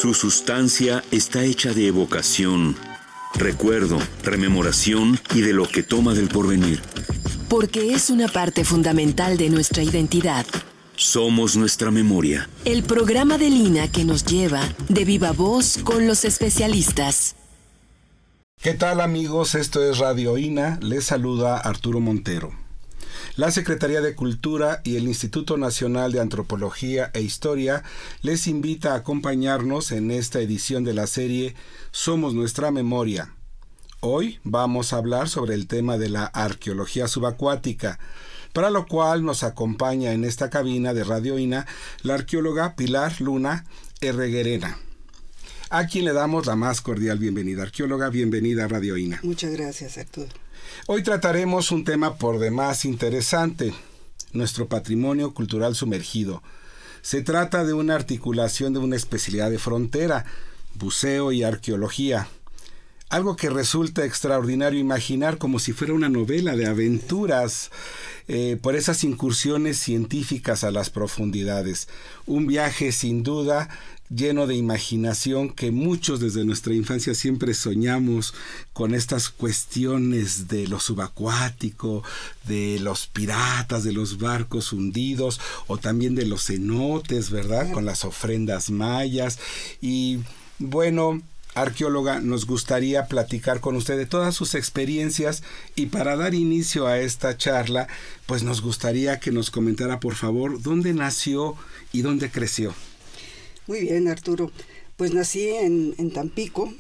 Su sustancia está hecha de evocación, recuerdo, rememoración y de lo que toma del porvenir. Porque es una parte fundamental de nuestra identidad. Somos nuestra memoria. El programa de Lina que nos lleva de viva voz con los especialistas. ¿Qué tal, amigos? Esto es Radio INA. Les saluda Arturo Montero. La Secretaría de Cultura y el Instituto Nacional de Antropología e Historia les invita a acompañarnos en esta edición de la serie Somos Nuestra Memoria. Hoy vamos a hablar sobre el tema de la arqueología subacuática, para lo cual nos acompaña en esta cabina de Radio INA la arqueóloga Pilar Luna Herreguerena, a quien le damos la más cordial bienvenida. Arqueóloga, bienvenida a Radio INA. Muchas gracias, Arturo. Hoy trataremos un tema por demás interesante, nuestro patrimonio cultural sumergido. Se trata de una articulación de una especialidad de frontera, buceo y arqueología. Algo que resulta extraordinario imaginar como si fuera una novela de aventuras por esas incursiones científicas a las profundidades. Un viaje sin duda lleno de imaginación que muchos desde nuestra infancia siempre soñamos con estas cuestiones de lo subacuático, de los piratas, de los barcos hundidos o también de los cenotes, ¿verdad? Con las ofrendas mayas. Y bueno, arqueóloga, nos gustaría platicar con usted de todas sus experiencias y para dar inicio a esta charla, pues nos gustaría que nos comentara, por favor, dónde nació y dónde creció. Muy bien, Arturo. Pues nací en Tampico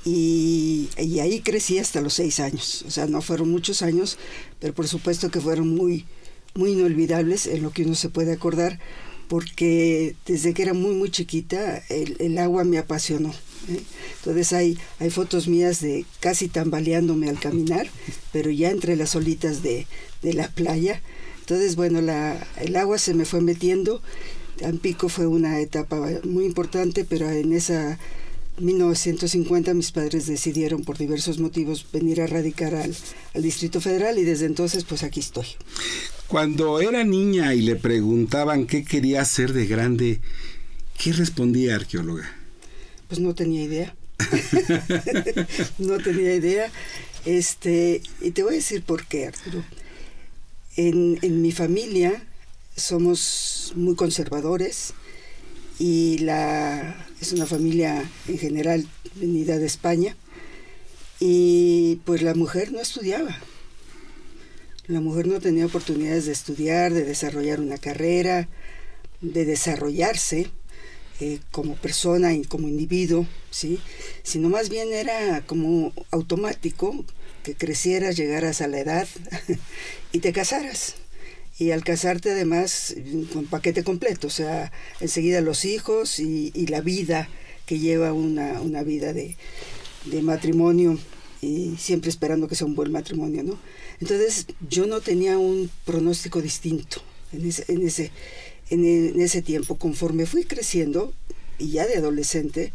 y ahí crecí hasta los 6 años. O sea, no fueron muchos años, pero por supuesto que fueron muy, muy inolvidables en lo que uno se puede acordar, porque desde que era muy, muy chiquita el agua me apasionó. Entonces hay fotos mías de casi tambaleándome al caminar, pero ya entre las olitas de la playa. Entonces, bueno, el agua se me fue metiendo. Tampico fue una etapa muy importante, pero en esa 1950 mis padres decidieron por diversos motivos venir a radicar al Distrito Federal y desde entonces pues aquí estoy. Cuando era niña y le preguntaban qué quería hacer de grande, ¿qué respondía, arqueóloga? Pues no tenía idea. No tenía idea. Y te voy a decir por qué, Arturo. En mi familia somos muy conservadores y es una familia en general venida de España y pues la mujer no estudiaba. La mujer no tenía oportunidades de estudiar, de desarrollar una carrera, de desarrollarse como persona y como individuo, ¿sí? Sino más bien era como automático que crecieras, llegaras a la edad y te casaras. Y al casarte además con paquete completo, o sea, enseguida los hijos y la vida que lleva una vida de matrimonio y siempre esperando que sea un buen matrimonio, ¿no? Entonces yo no tenía un pronóstico distinto en ese tiempo. Conforme fui creciendo y ya de adolescente,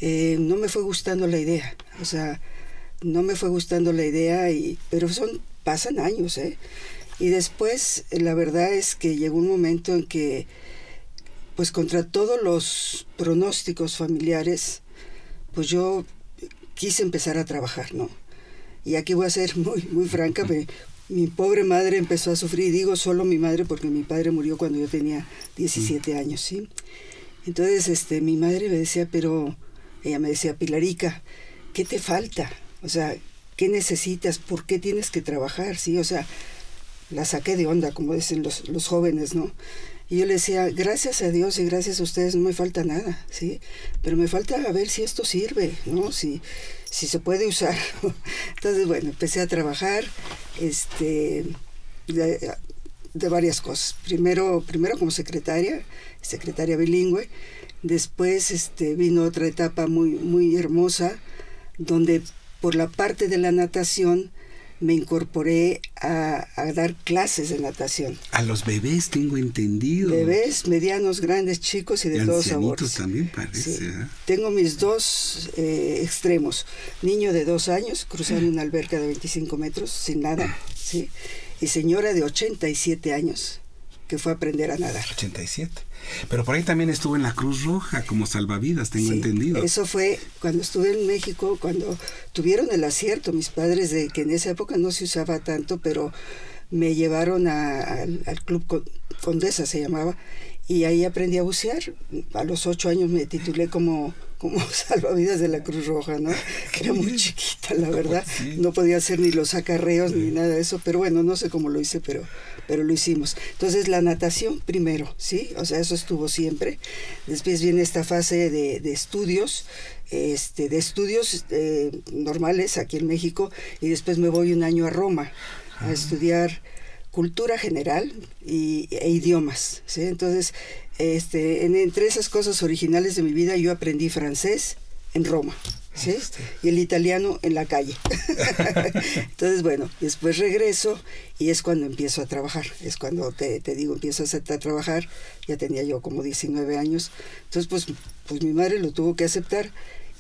no me fue gustando la idea, o sea, no me fue gustando la idea, pero pasan años, Y después, la verdad es que llegó un momento en que, pues contra todos los pronósticos familiares, pues yo quise empezar a trabajar, ¿no? Y aquí voy a ser muy, muy franca, mi pobre madre empezó a sufrir, y digo solo mi madre porque mi padre murió cuando yo tenía 17 años, ¿sí? Entonces, mi madre me decía, ella me decía, Pilarica, ¿qué te falta? O sea, ¿qué necesitas? ¿Por qué tienes que trabajar? ¿Sí? O sea, la saqué de onda, como dicen los jóvenes, ¿no? Y yo le decía, gracias a Dios y gracias a ustedes no me falta nada, ¿sí? Pero me falta a ver si esto sirve, ¿no? Si se puede usar. Entonces, bueno, empecé a trabajar de varias cosas. Primero como secretaria bilingüe. Después vino otra etapa muy, muy hermosa, donde por la parte de la natación me incorporé a dar clases de natación. A los bebés, tengo entendido. Bebés, medianos, grandes, chicos y de todos sabores. También parece. Sí. Tengo mis dos extremos. Niño de 2 años, cruzando una alberca de 25 metros, sin nada, ¿sí? Y señora de 87 años, que fue aprender a nadar. 87. Pero por ahí también estuvo en la Cruz Roja como salvavidas, tengo entendido. Eso fue cuando estuve en México, cuando tuvieron el acierto mis padres de que en esa época no se usaba tanto, pero me llevaron al Club Condesa, se llamaba, y ahí aprendí a bucear. A los 8 años me titulé como salvavidas de la Cruz Roja, ¿no? Era muy chiquita, la verdad. Sí. No podía hacer ni los acarreos ni nada de eso, pero bueno, no sé cómo lo hice, pero lo hicimos. Entonces, la natación primero, ¿sí? O sea, eso estuvo siempre. Después viene esta fase de estudios, normales aquí en México, y después me voy un año a Roma a estudiar cultura general e idiomas, ¿sí? Entonces, entre esas cosas originales de mi vida, yo aprendí francés en Roma, ¿sí? Y el italiano en la calle. Entonces, bueno, después regreso y es cuando empiezo a trabajar. Es cuando te digo, empiezo a trabajar. Ya tenía yo como 19 años. Entonces, pues mi madre lo tuvo que aceptar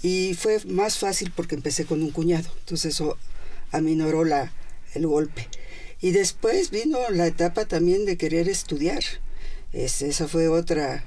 y fue más fácil porque empecé con un cuñado. Entonces, eso aminoró el golpe. Y después vino la etapa también de querer estudiar. Esa fue otra.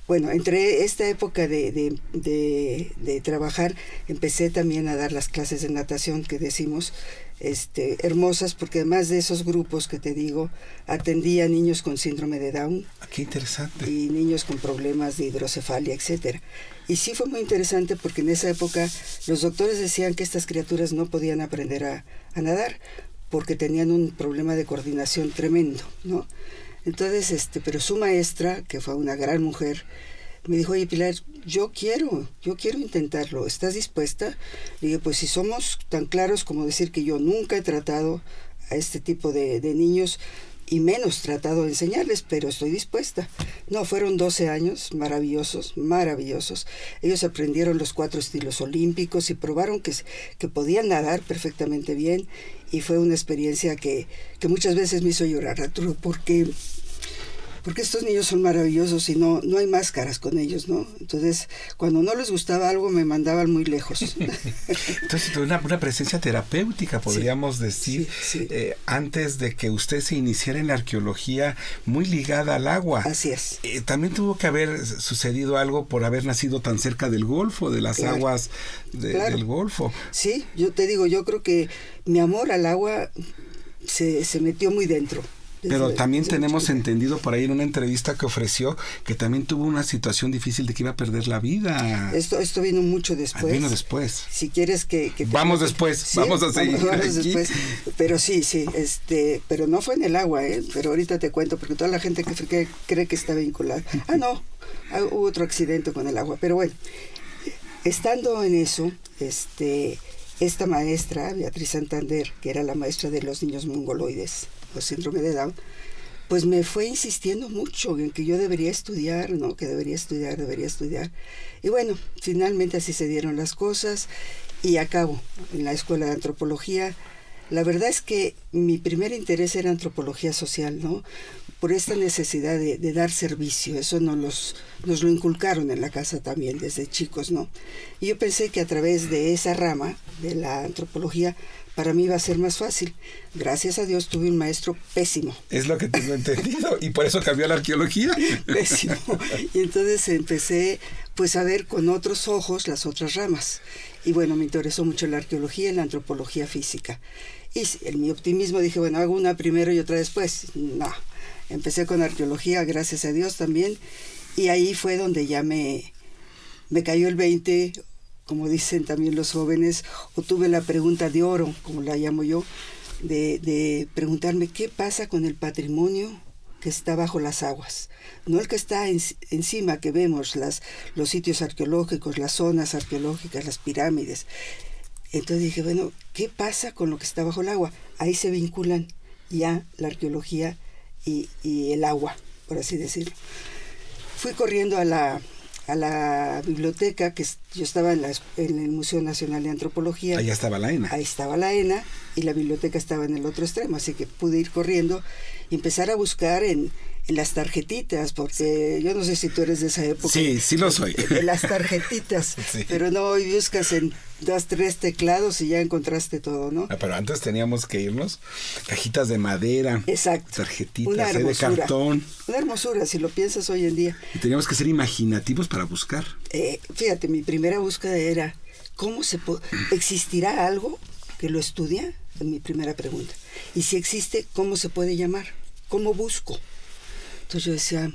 Bueno, entre esta época de trabajar, empecé también a dar las clases de natación que decimos, hermosas, porque además de esos grupos que te digo, atendía a niños con síndrome de Down. ¡Qué interesante! Y niños con problemas de hidrocefalia, etcétera. Y sí fue muy interesante porque en esa época los doctores decían que estas criaturas no podían aprender a nadar porque tenían un problema de coordinación tremendo, ¿no? Entonces, pero su maestra, que fue una gran mujer, me dijo, oye, Pilar, yo quiero intentarlo, ¿estás dispuesta? Le dije, pues si somos tan claros como decir que yo nunca he tratado a este tipo de niños y menos tratado de enseñarles, pero estoy dispuesta. No, fueron 12 años maravillosos, maravillosos. Ellos aprendieron los 4 estilos olímpicos y probaron que podían nadar perfectamente bien, y fue una experiencia que muchas veces me hizo llorar, Arturo, porque estos niños son maravillosos y no hay máscaras con ellos, ¿no? Entonces, cuando no les gustaba algo, me mandaban muy lejos. Entonces, una presencia terapéutica, podríamos decir, sí. Antes de que usted se iniciara en la arqueología, muy ligada al agua. Así es. También tuvo que haber sucedido algo por haber nacido tan cerca del Golfo, de las aguas del Golfo. Sí, yo te digo, yo creo que mi amor al agua se metió muy dentro. Pero también tenemos entendido por ahí en una entrevista que ofreció que también tuvo una situación difícil de que iba a perder la vida. Esto vino mucho después. Vino después. Si quieres que vamos después, ¿sí? Vamos a seguir vamos después. Pero sí, pero no fue en el agua, pero ahorita te cuento, porque toda la gente que cree que está vinculada. No, hubo otro accidente con el agua, pero bueno, estando en eso, esta maestra, Beatriz Santander, que era la maestra de los niños mongoloides, los síndrome de Down, pues me fue insistiendo mucho en que yo debería estudiar, ¿no? Que debería estudiar. Y bueno, finalmente así se dieron las cosas y acabo en la escuela de antropología. La verdad es que mi primer interés era antropología social, ¿no? Por esta necesidad de dar servicio. Eso nos lo inculcaron en la casa también desde chicos, ¿no? Y yo pensé que a través de esa rama de la antropología para mí iba a ser más fácil. Gracias a Dios tuve un maestro pésimo. Es lo que tengo entendido, y por eso cambió a la arqueología. Pésimo. Y entonces empecé pues a ver con otros ojos las otras ramas. Y bueno, me interesó mucho la arqueología y la antropología física. Y en mi optimismo dije, bueno, hago una primero y otra después. No, empecé con arqueología, gracias a Dios también. Y ahí fue donde ya me cayó el 20, como dicen también los jóvenes, o tuve la pregunta de oro, como la llamo yo, de preguntarme qué pasa con el patrimonio que está bajo las aguas, no el que está encima, que vemos los sitios arqueológicos, las zonas arqueológicas, las pirámides. Entonces dije, bueno, ¿qué pasa con lo que está bajo el agua? Ahí se vinculan ya la arqueología y el agua, por así decirlo. Fui corriendo a la biblioteca, que yo estaba en el Museo Nacional de Antropología. Ahí estaba la ENA. Ahí estaba la ENA y la biblioteca estaba en el otro extremo, así que pude ir corriendo y empezar a buscar en en las tarjetitas, porque yo no sé si tú eres de esa época. Sí, sí lo soy. De las tarjetitas, Sí. pero no, hoy buscas en 2, 3 teclados y ya encontraste todo, ¿no? Pero antes teníamos que irnos, cajitas de madera, Exacto. tarjetitas Una de hermosura. cartón. Una hermosura, si lo piensas hoy en día. Y teníamos que ser imaginativos para buscar. Fíjate, mi primera búsqueda era, ¿existirá algo que lo estudia? Es mi primera pregunta. Y si existe, ¿cómo se puede llamar? ¿Cómo busco? Entonces yo decía,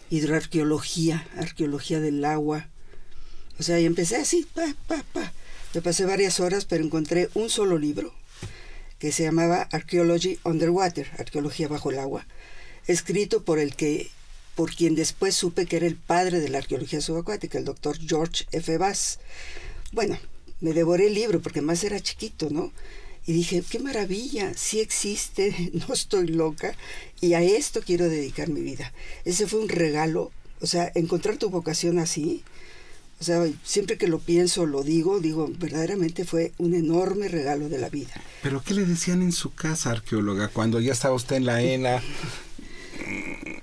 hidroarqueología, arqueología del agua. O sea, y empecé así, Me pasé varias horas, pero encontré un solo libro que se llamaba Archaeology Underwater, Arqueología bajo el agua, escrito por quien después supe que era el padre de la arqueología subacuática, el doctor George F. Bass. Bueno, me devoré el libro porque más era chiquito, ¿no? Y dije, qué maravilla, sí existe, no estoy loca, y a esto quiero dedicar mi vida. Ese fue un regalo, o sea, encontrar tu vocación así, o sea, siempre que lo pienso, lo digo, verdaderamente fue un enorme regalo de la vida. ¿Pero qué le decían en su casa, arqueóloga, cuando ya estaba usted en la ENA?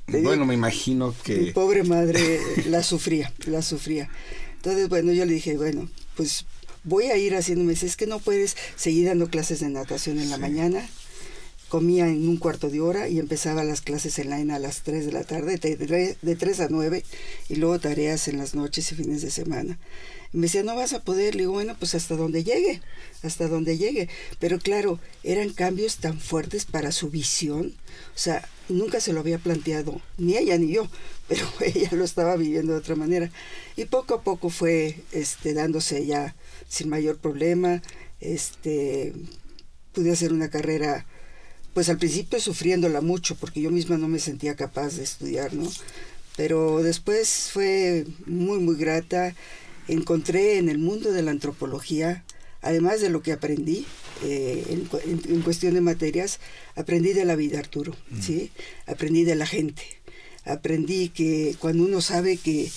Bueno, me imagino que... Mi pobre madre la sufría. Entonces, bueno, yo le dije, bueno, pues voy a ir haciéndome, es que no puedes seguir dando clases de natación en la mañana. Comía en un cuarto de hora y empezaba las clases en la ENA a las 3 de la tarde, de 3 a 9, y luego tareas en las noches y fines de semana. Y me decía, no vas a poder. Le digo, bueno, pues hasta donde llegue. Pero claro, eran cambios tan fuertes para su visión. O sea, nunca se lo había planteado, ni ella ni yo, pero ella lo estaba viviendo de otra manera. Y poco a poco fue dándose ya sin mayor problema. Pude hacer una carrera, pues al principio sufriéndola mucho, porque yo misma no me sentía capaz de estudiar, ¿no? Pero después fue muy, muy grata. Encontré en el mundo de la antropología, además de lo que aprendí en cuestión de materias, aprendí de la vida, Arturo, ¿sí? Aprendí de la gente. Aprendí que cuando uno sabe que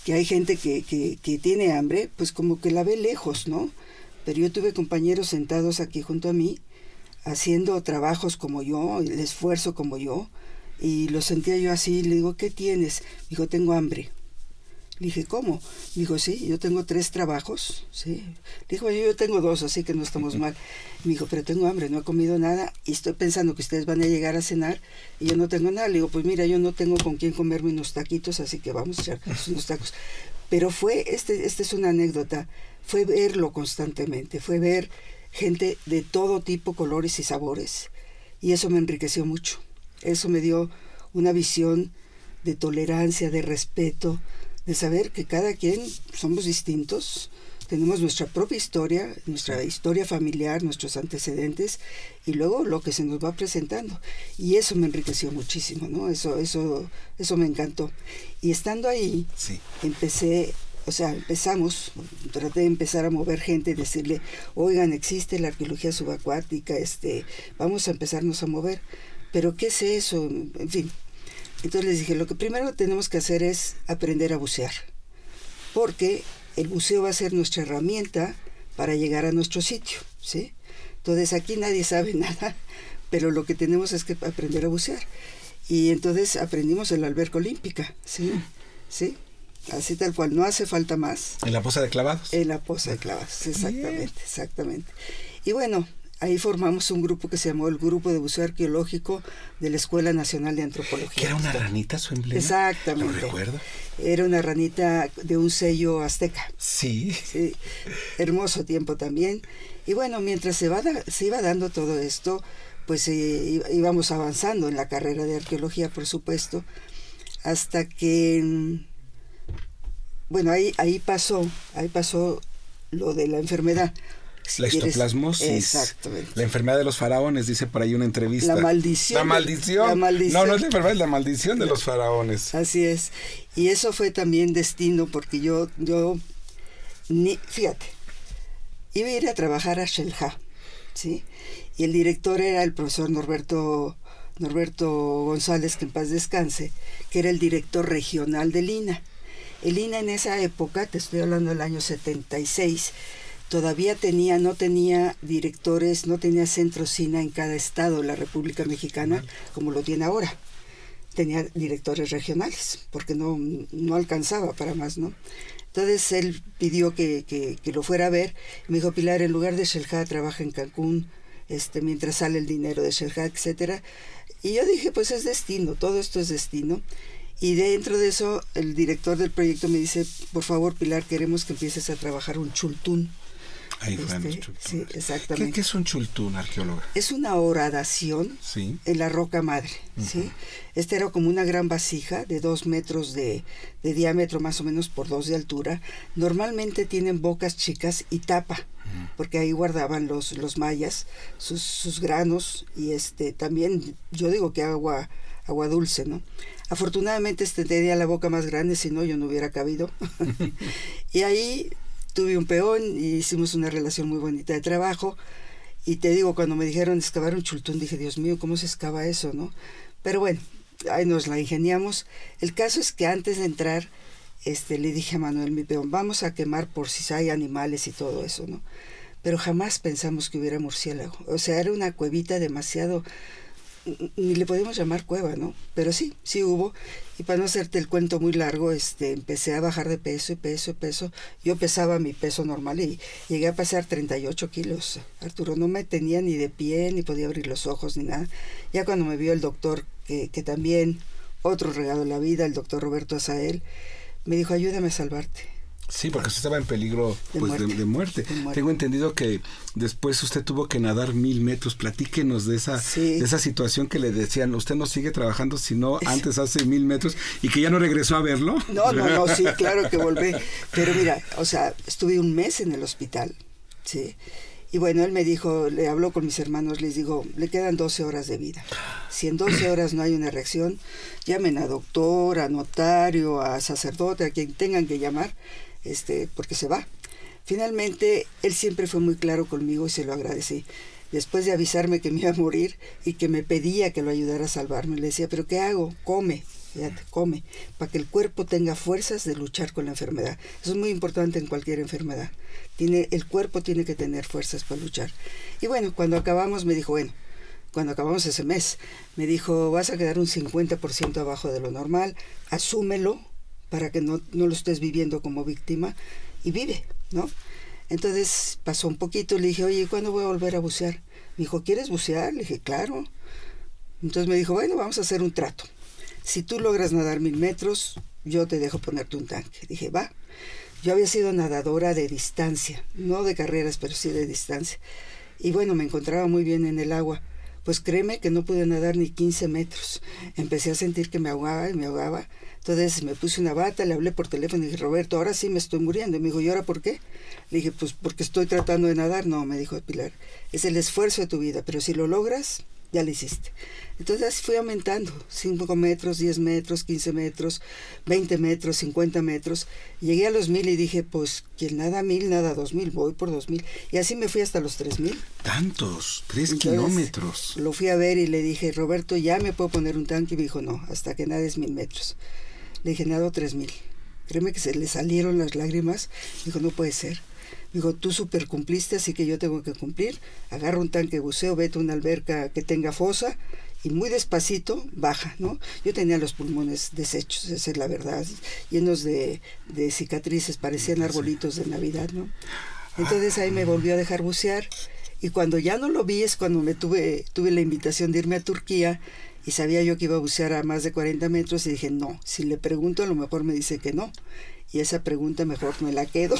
hay gente que tiene hambre, pues como que la ve lejos, ¿no? Pero yo tuve compañeros sentados aquí junto a mí, haciendo trabajos como yo, el esfuerzo como yo, y lo sentía yo así. Le digo, ¿qué tienes? Me dijo, tengo hambre. Le dije, ¿cómo? Me dijo, sí, yo tengo 3 trabajos, ¿sí? Le dijo, yo tengo 2, así que no estamos mal. Me dijo, pero tengo hambre, no he comido nada y estoy pensando que ustedes van a llegar a cenar y yo no tengo nada. Le digo, pues mira, yo no tengo con quién comerme unos taquitos, así que vamos a echar unos tacos. Pero esta es una anécdota, fue verlo constantemente, fue ver gente de todo tipo, colores y sabores, y eso me enriqueció mucho. Eso me dio una visión de tolerancia, de respeto, de saber que cada quien somos distintos, tenemos nuestra propia historia, nuestra historia familiar, nuestros antecedentes, y luego lo que se nos va presentando. Y eso me enriqueció muchísimo, ¿no? Eso me encantó. Y estando ahí, sí, traté de empezar a mover gente y decirle, oigan, existe la arqueología subacuática, vamos a empezarnos a mover. ¿Pero qué es eso? En fin. Entonces les dije, lo que primero tenemos que hacer es aprender a bucear, porque el buceo va a ser nuestra herramienta para llegar a nuestro sitio, ¿sí? Entonces aquí nadie sabe nada, pero lo que tenemos es que aprender a bucear. Y entonces aprendimos en la alberca olímpica, ¿sí? ¿Sí? Así tal cual, no hace falta más. ¿En la Poza de Clavados? En la Poza de Clavados, exactamente. Y bueno, ahí formamos un grupo que se llamó el Grupo de Buceo Arqueológico de la Escuela Nacional de Antropología. ¿Que era una ranita su emblema? Exactamente. ¿Lo recuerdo? Era una ranita de un sello azteca. Sí. Sí. Hermoso tiempo también. Y bueno, mientras se iba dando todo esto, pues íbamos avanzando en la carrera de arqueología, por supuesto, hasta que, bueno, ahí pasó lo de la enfermedad. La histoplasmosis. Exactamente. La enfermedad de los faraones, dice por ahí una entrevista. La maldición. La maldición. No, no es la enfermedad, es la maldición de los faraones. Así es. Y eso fue también destino, porque fíjate, iba a ir a trabajar a Xel-Há, ¿sí? Y el director era el profesor Norberto González, que en paz descanse, que era el director regional del INAH. El INAH en esa época, te estoy hablando del año 76, todavía no tenía directores, no tenía centros INAH en cada estado de la República Mexicana, como lo tiene ahora. tenía directores regionales, porque no alcanzaba para más, ¿no? Entonces él pidió que lo fuera a ver. Me dijo, Pilar, en lugar de Xel-Há, trabaja en Cancún, mientras sale el dinero de Xel-Há, etcétera. Y yo dije, pues es destino, todo esto es destino. Y dentro de eso, el director del proyecto me dice, por favor, Pilar, queremos que empieces a trabajar un chultún. Ahí fueron los chultunes. Sí, exactamente. ¿Qué es un chultún, arqueóloga? Es una horadación sí. en la roca madre, ¿sí? Esta era como una gran vasija de 2 metros de diámetro, más o menos por 2 de altura. Normalmente tienen bocas chicas y tapa, porque ahí guardaban los mayas sus granos, y también yo digo que agua dulce, ¿no? Afortunadamente tenía la boca más grande, si no yo no hubiera cabido. Y ahí tuve un peón y hicimos una relación muy bonita de trabajo. Y te digo, cuando me dijeron excavar un chultún, dije, Dios mío, ¿cómo se excava eso, no? Pero bueno, ahí nos la ingeniamos. El caso es que antes de entrar, le dije a Manuel, mi peón, vamos a quemar por si hay animales y todo eso, ¿no? Pero jamás pensamos que hubiera murciélago. O sea, era una cuevita demasiado... Ni le podemos llamar cueva, ¿no? Pero sí hubo. Y para no hacerte el cuento muy largo, empecé a bajar de peso y peso. Yo pesaba mi peso normal y llegué a pesar 38 kilos. Arturo, no me tenía ni de pie, ni podía abrir los ojos, ni nada. Ya cuando me vio el doctor, que también, otro regalo de la vida, el doctor Roberto Azael, me dijo, ayúdame a salvarte. Sí, porque usted estaba en peligro de muerte. Tengo entendido que después usted tuvo que nadar 1000 metros. Platíquenos de esa situación que le decían, usted no sigue trabajando, sino antes hace 1000 metros, y que ya no regresó a verlo. No, sí, claro que volví. Pero mira, o sea, estuve 1 mes en el hospital, ¿sí? Y bueno, él me dijo, le habló con mis hermanos, les digo, le quedan 12 horas de vida. Si en 12 horas no hay una reacción, llamen a doctor, a notario, a sacerdote, a quien tengan que llamar, porque se va. Finalmente, él siempre fue muy claro conmigo y se lo agradecí. Después de avisarme que me iba a morir y que me pedía que lo ayudara a salvarme, le decía, ¿pero qué hago? Come, fíjate, come, para que el cuerpo tenga fuerzas de luchar con la enfermedad. Eso es muy importante en cualquier enfermedad. El cuerpo tiene que tener fuerzas para luchar. Y bueno, cuando acabamos me dijo, cuando acabamos ese mes, me dijo, vas a quedar un 50% abajo de lo normal, asúmelo, para que no lo estés viviendo como víctima, y vive, ¿no? Entonces pasó un poquito, le dije, oye, ¿cuándo voy a volver a bucear? Me dijo, ¿quieres bucear? Le dije, claro. Entonces me dijo, bueno, vamos a hacer un trato. Si tú logras nadar 1000 metros, yo te dejo ponerte un tanque. Dije, va. Yo había sido nadadora de distancia, no de carreras, pero sí de distancia. Y bueno, me encontraba muy bien en el agua. Pues créeme que no pude nadar ni 15 metros. Empecé a sentir que me ahogaba y me ahogaba. Entonces me puse una bata, le hablé por teléfono y dije, Roberto, ahora sí me estoy muriendo. Y me dijo, ¿y ahora por qué? Le dije, pues porque estoy tratando de nadar. No, me dijo Pilar, es el esfuerzo de tu vida, pero si lo logras, ya lo hiciste. Entonces así fui aumentando, 5 metros, 10 metros, 15 metros, 20 metros, 50 metros. Llegué a los 1000 y dije, pues quien nada 1000, nada 2000, voy por 2000. Y así me fui hasta los 3000. ¿Tantos? 3 Entonces, kilómetros. Lo fui a ver y le dije, Roberto, ¿ya me puedo poner un tanque? Y me dijo, no, hasta que nades 1000 metros. Le dije, nado 3000. Créeme que se le salieron las lágrimas. Dijo, no puede ser. Dijo, tú super cumpliste, así que yo tengo que cumplir. Agarra un tanque de buceo, vete a una alberca que tenga fosa y muy despacito baja, ¿no? Yo tenía los pulmones deshechos, esa es la verdad, llenos de cicatrices, parecían arbolitos de Navidad, ¿no? Entonces ahí me volvió a dejar bucear, y cuando ya no lo vi es cuando tuve la invitación de irme a Turquía, y sabía yo que iba a bucear a más de 40 metros, y dije, no, si le pregunto a lo mejor me dice que no. Y esa pregunta mejor me la quedo.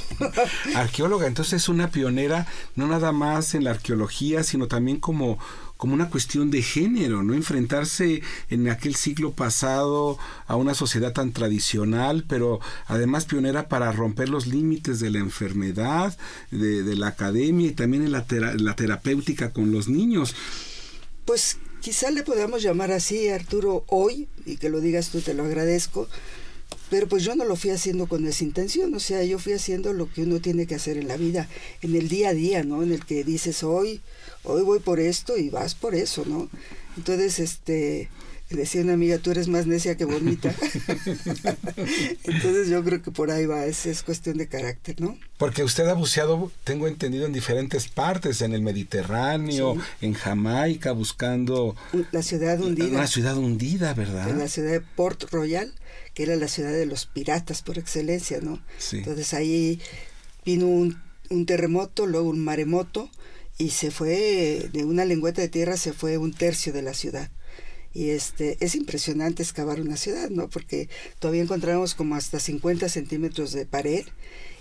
Arqueóloga, entonces es una pionera, no nada más en la arqueología, sino también como una cuestión de género, ¿no? Enfrentarse en aquel siglo pasado a una sociedad tan tradicional, pero además pionera para romper los límites de la enfermedad, de la academia, y también en la terapéutica con los niños. Pues quizá le podamos llamar así, Arturo, hoy, y que lo digas tú, te lo agradezco. Pero pues yo no lo fui haciendo con esa intención, o sea, yo fui haciendo lo que uno tiene que hacer en la vida, en el día a día, ¿no? En el que dices, hoy voy por esto y vas por eso, ¿no? Entonces, Decía una amiga, tú eres más necia que bonita. Entonces yo creo que por ahí va, es cuestión de carácter, ¿no? Porque usted ha buceado, tengo entendido, en diferentes partes, en el Mediterráneo, sí, en Jamaica, buscando... La ciudad hundida. Una ciudad hundida, ¿verdad? En la ciudad de Port Royal, que era la ciudad de los piratas por excelencia, ¿no? Sí. Entonces ahí vino un terremoto, luego un maremoto, y se fue, de una lengüeta de tierra se fue 1/3 de la ciudad. Y es impresionante excavar una ciudad, ¿no? Porque todavía encontramos como hasta 50 centímetros de pared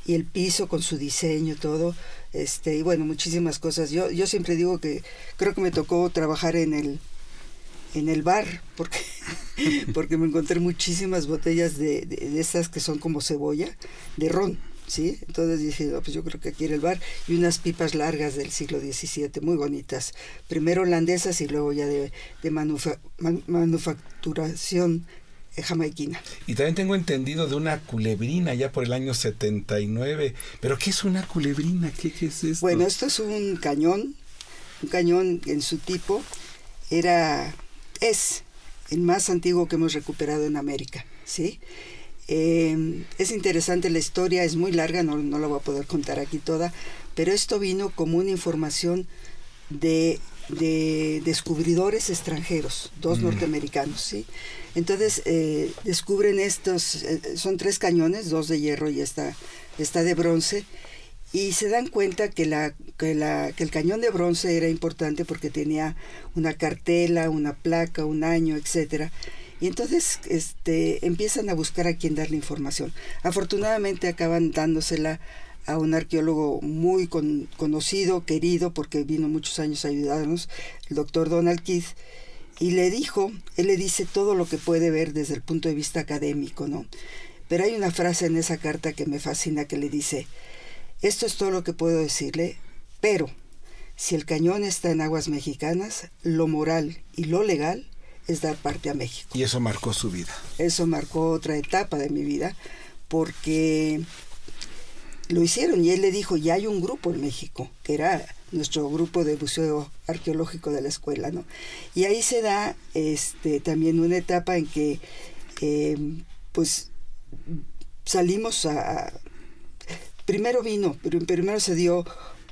y el piso con su diseño, todo, y bueno, muchísimas cosas. Yo siempre digo que creo que me tocó trabajar en el bar, porque me encontré muchísimas botellas de esas que son como cebolla, de ron, ¿sí? Entonces dije, no, pues yo creo que aquí era el bar, y unas pipas largas del siglo XVII, muy bonitas, primero holandesas y luego ya de manufacturación jamaiquina. Y también tengo entendido de una culebrina ya por el año 79, pero ¿qué es una culebrina? ¿Qué es esto? Bueno, esto es un cañón en su tipo, es el más antiguo que hemos recuperado en América, ¿sí? Es interesante la historia, es muy larga, no la voy a poder contar aquí toda, pero esto vino como una información de descubridores extranjeros, 2 norteamericanos, ¿sí? Entonces descubren estos, son 3 cañones, 2 de hierro y esta de bronce, y se dan cuenta que el cañón de bronce era importante porque tenía una cartela, una placa, un año, etcétera. Y entonces empiezan a buscar a quién darle información. Afortunadamente acaban dándosela a un arqueólogo muy conocido, querido, porque vino muchos años a ayudarnos, el doctor Donald Keith, y él le dice todo lo que puede ver desde el punto de vista académico, ¿no? Pero hay una frase en esa carta que me fascina, que le dice, esto es todo lo que puedo decirle, pero si el cañón está en aguas mexicanas, lo moral y lo legal es dar parte a México. Y eso marcó su vida. Eso marcó otra etapa de mi vida, porque lo hicieron, y él le dijo, ya hay un grupo en México, que era nuestro grupo de buceo arqueológico de la escuela, ¿no? Y ahí se da también una etapa en que pues salimos primero se dio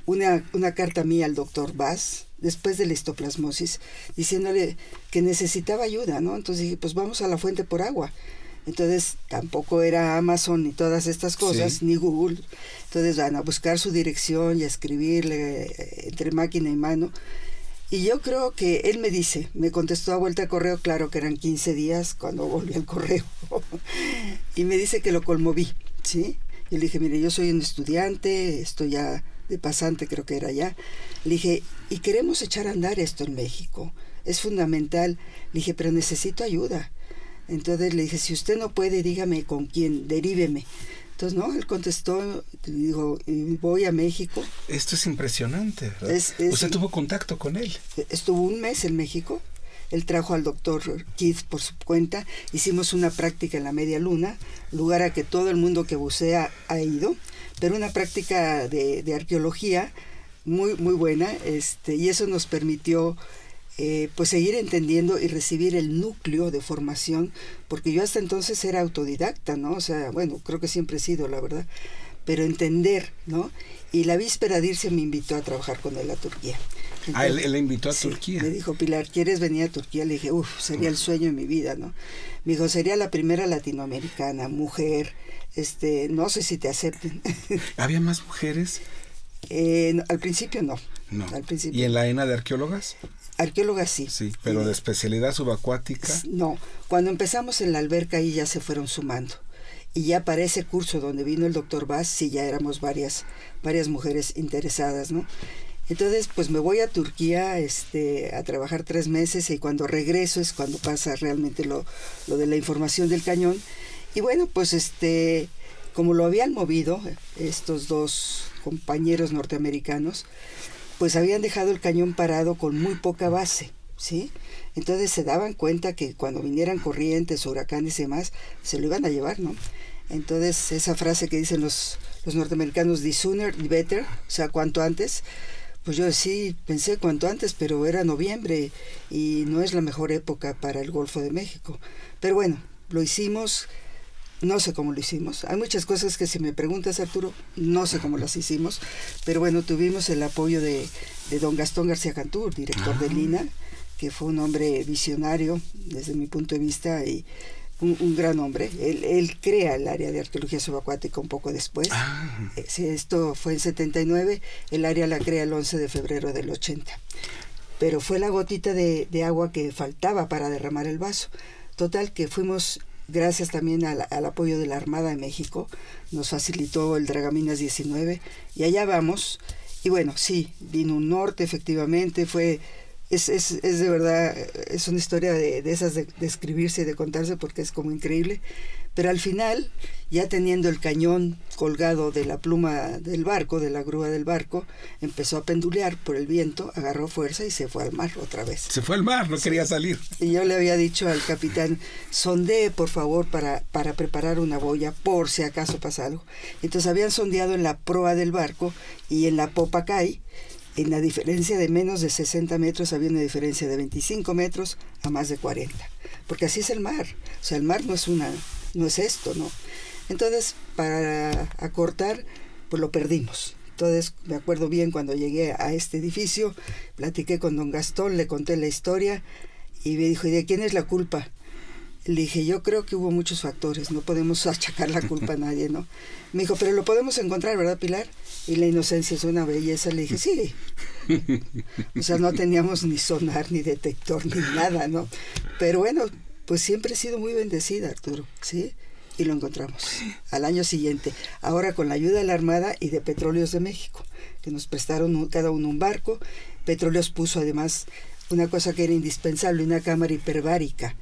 una carta mía al doctor Bass, después de la histoplasmosis, diciéndole que necesitaba ayuda, ¿no? Entonces dije, pues vamos a la fuente por agua. Entonces tampoco era Amazon ni todas estas cosas, sí, ni Google. Entonces van a buscar su dirección y a escribirle entre máquina y mano. Y yo creo que él me contestó a vuelta de correo, claro que eran 15 días cuando volví al correo. Y me dice que lo conmoví, ¿sí? Y le dije, mire, yo soy un estudiante, estoy ya de pasante, creo que era ya. Le dije, y queremos echar a andar esto en México, es fundamental. Le dije, pero necesito ayuda. Entonces le dije, si usted no puede, dígame con quién, deríveme. Entonces, no, él contestó, dijo, voy a México. Esto es impresionante, ¿verdad? ¿Usted tuvo contacto con él? Estuvo 1 mes en México. Él trajo al doctor Keith por su cuenta. Hicimos una práctica en la Media Luna, lugar a que todo el mundo que bucea ha ido, pero una práctica de arqueología muy, muy buena, y eso nos permitió pues seguir entendiendo y recibir el núcleo de formación, porque yo hasta entonces era autodidacta, ¿no? O sea, bueno, creo que siempre he sido, la verdad, pero entender, ¿no? Y la víspera de irse me invitó a trabajar con él a Turquía. Entonces, él le invitó a sí, Turquía. Me dijo, Pilar, ¿quieres venir a Turquía? Le dije, sería el sueño de mi vida, ¿no? Me dijo, sería la primera latinoamericana, mujer, no sé si te acepten. ¿Había más mujeres? Al principio no. Al principio. ¿Y en la ENA de arqueólogas? Arqueólogas sí. Sí, pero de especialidad subacuática. No, cuando empezamos en la alberca ahí ya se fueron sumando. Y ya para ese curso donde vino el doctor Bass, sí ya éramos varias mujeres interesadas, ¿no? Entonces, pues me voy a Turquía a trabajar 3 meses, y cuando regreso es cuando pasa realmente lo de la información del cañón. Y bueno, pues como lo habían movido estos 2 compañeros norteamericanos, pues habían dejado el cañón parado con muy poca base, ¿sí? Entonces se daban cuenta que cuando vinieran corrientes, huracanes y demás, se lo iban a llevar, ¿no? Entonces esa frase que dicen los norteamericanos, the sooner the better, o sea, cuanto antes, Pues yo sí pensé cuanto antes, pero era noviembre y no es la mejor época para el Golfo de México. Pero bueno, lo hicimos, no sé cómo lo hicimos. Hay muchas cosas que si me preguntas, Arturo, no sé cómo las hicimos, pero bueno, tuvimos el apoyo de don Gastón García Cantú, director del INAH, que fue un hombre visionario desde mi punto de vista y un gran hombre. Él crea el área de arqueología subacuática un poco después. Sí, esto fue en 79, el área la crea el 11 de febrero del 80. Pero fue la gotita de agua que faltaba para derramar el vaso. Total que fuimos, gracias también al apoyo de la Armada de México, nos facilitó el Dragaminas 19 y allá vamos. Y bueno, sí, vino un norte efectivamente, es de verdad, es una historia de esas de escribirse y de contarse porque es como increíble, pero al final, ya teniendo el cañón colgado de la pluma del barco, de la grúa del barco, empezó a pendulear por el viento, agarró fuerza y se fue al mar otra vez. Se fue al mar, no quería salir. Y yo le había dicho al capitán, sondee por favor para preparar una boya por si acaso pasa algo. Entonces habían sondeado en la proa del barco y en la popa Cay. En la diferencia de menos de 60 metros había una diferencia de 25 metros a más de 40. Porque así es el mar. O sea, el mar no es esto, ¿no? Entonces, para acortar, pues lo perdimos. Entonces, me acuerdo bien cuando llegué a este edificio, platiqué con don Gastón, le conté la historia y me dijo, ¿y de quién es la culpa? Le dije, yo creo que hubo muchos factores, no podemos achacar la culpa a nadie, ¿no? Me dijo, pero lo podemos encontrar, ¿verdad, Pilar? Y la inocencia es una belleza. Le dije, sí. O sea, no teníamos ni sonar, ni detector, ni nada, ¿no? Pero bueno, pues siempre he sido muy bendecida, Arturo, ¿sí? Y lo encontramos al año siguiente. Ahora con la ayuda de la Armada y de Petróleos de México, que nos prestaron cada uno un barco. Petróleos puso además una cosa que era indispensable, una cámara hiperbárica.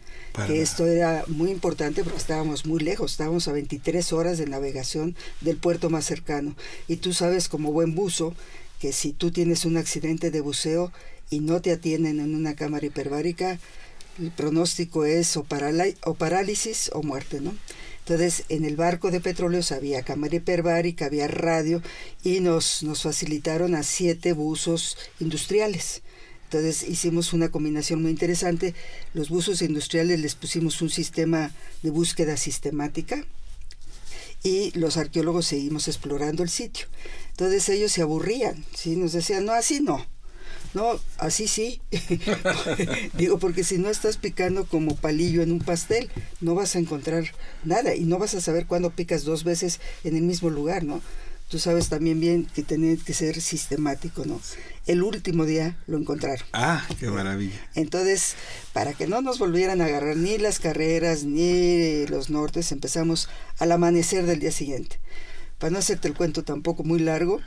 Que esto era muy importante porque estábamos muy lejos, estábamos a 23 horas de navegación del puerto más cercano. Y tú sabes como buen buzo que si tú tienes un accidente de buceo y no te atienden en una cámara hiperbárica, el pronóstico es o parálisis o muerte, ¿no? Entonces en el barco de Petróleos había cámara hiperbárica, había radio y nos facilitaron a 7 buzos industriales. Entonces hicimos una combinación muy interesante. Los buzos industriales les pusimos un sistema de búsqueda sistemática y los arqueólogos seguimos explorando el sitio. Entonces ellos se aburrían, ¿sí? Nos decían, no, así no. No, así sí. Digo, porque si no estás picando como palillo en un pastel, no vas a encontrar nada y no vas a saber cuándo picas 2 veces en el mismo lugar, ¿no? Tú sabes también bien que tenía que ser sistemático, ¿no? El último día lo encontraron. ¡Ah, qué maravilla! Entonces, para que no nos volvieran a agarrar ni las carreras ni los nortes, empezamos al amanecer del día siguiente. Para no hacerte el cuento tampoco muy largo,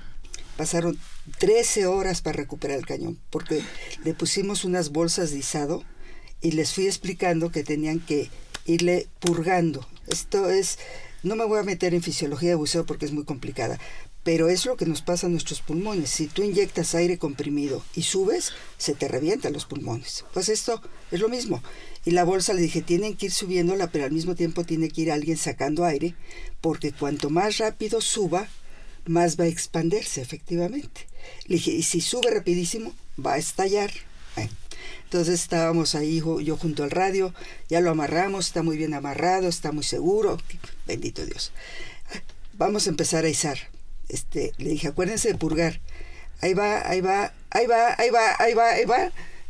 pasaron 13 horas para recuperar el cañón, porque le pusimos unas bolsas de izado y les fui explicando que tenían que irle purgando. Esto es... No me voy a meter en fisiología de buceo porque es muy complicada, pero es lo que nos pasa a nuestros pulmones. Si tú inyectas aire comprimido y subes, se te revientan los pulmones. Pues esto es lo mismo. Y la bolsa le dije, tienen que ir subiéndola, pero al mismo tiempo tiene que ir alguien sacando aire, porque cuanto más rápido suba, más va a expandirse, efectivamente. Le dije, y si sube rapidísimo, va a estallar. Entonces estábamos ahí, yo junto al radio, ya lo amarramos, está muy bien amarrado, está muy seguro, bendito Dios. Vamos a empezar a izar. Le dije, acuérdense de purgar. Ahí va.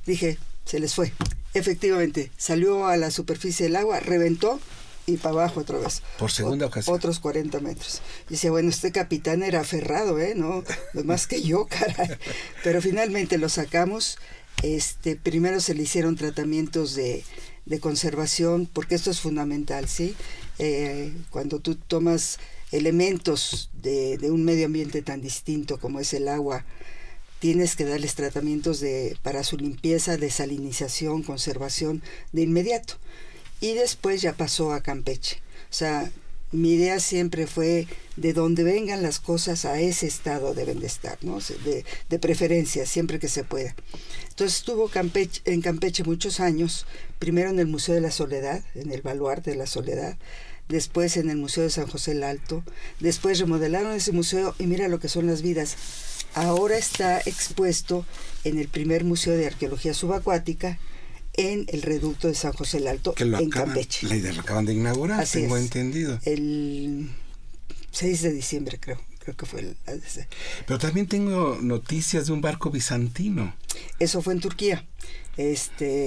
Dije, se les fue. Efectivamente, salió a la superficie del agua, reventó y para abajo otra vez. Por segunda ocasión. Otros 40 metros. Y decía, bueno, este capitán era aferrado, ¿no? Más que yo, caray. Pero finalmente lo sacamos. Primero se le hicieron tratamientos de conservación, porque esto es fundamental, ¿sí? Cuando tú tomas elementos de un medio ambiente tan distinto como es el agua, tienes que darles tratamientos para su limpieza, desalinización, conservación de inmediato. Y después ya pasó a Campeche. O sea, mi idea siempre fue de donde vengan las cosas a ese estado deben de estar, ¿no? De preferencia, siempre que se pueda. Entonces estuvo en Campeche muchos años, primero en el Museo de la Soledad, en el Baluarte de la Soledad, después en el Museo de San José el Alto, después remodelaron ese museo y mira lo que son las vidas. ahora está expuesto en el primer Museo de Arqueología Subacuática en el reducto de San José el Alto, en Campeche. Lo acaban de inaugurar, Así tengo es. entendido. El 6 de diciembre creo que fue el... Pero también tengo noticias de un barco bizantino. Eso fue en Turquía.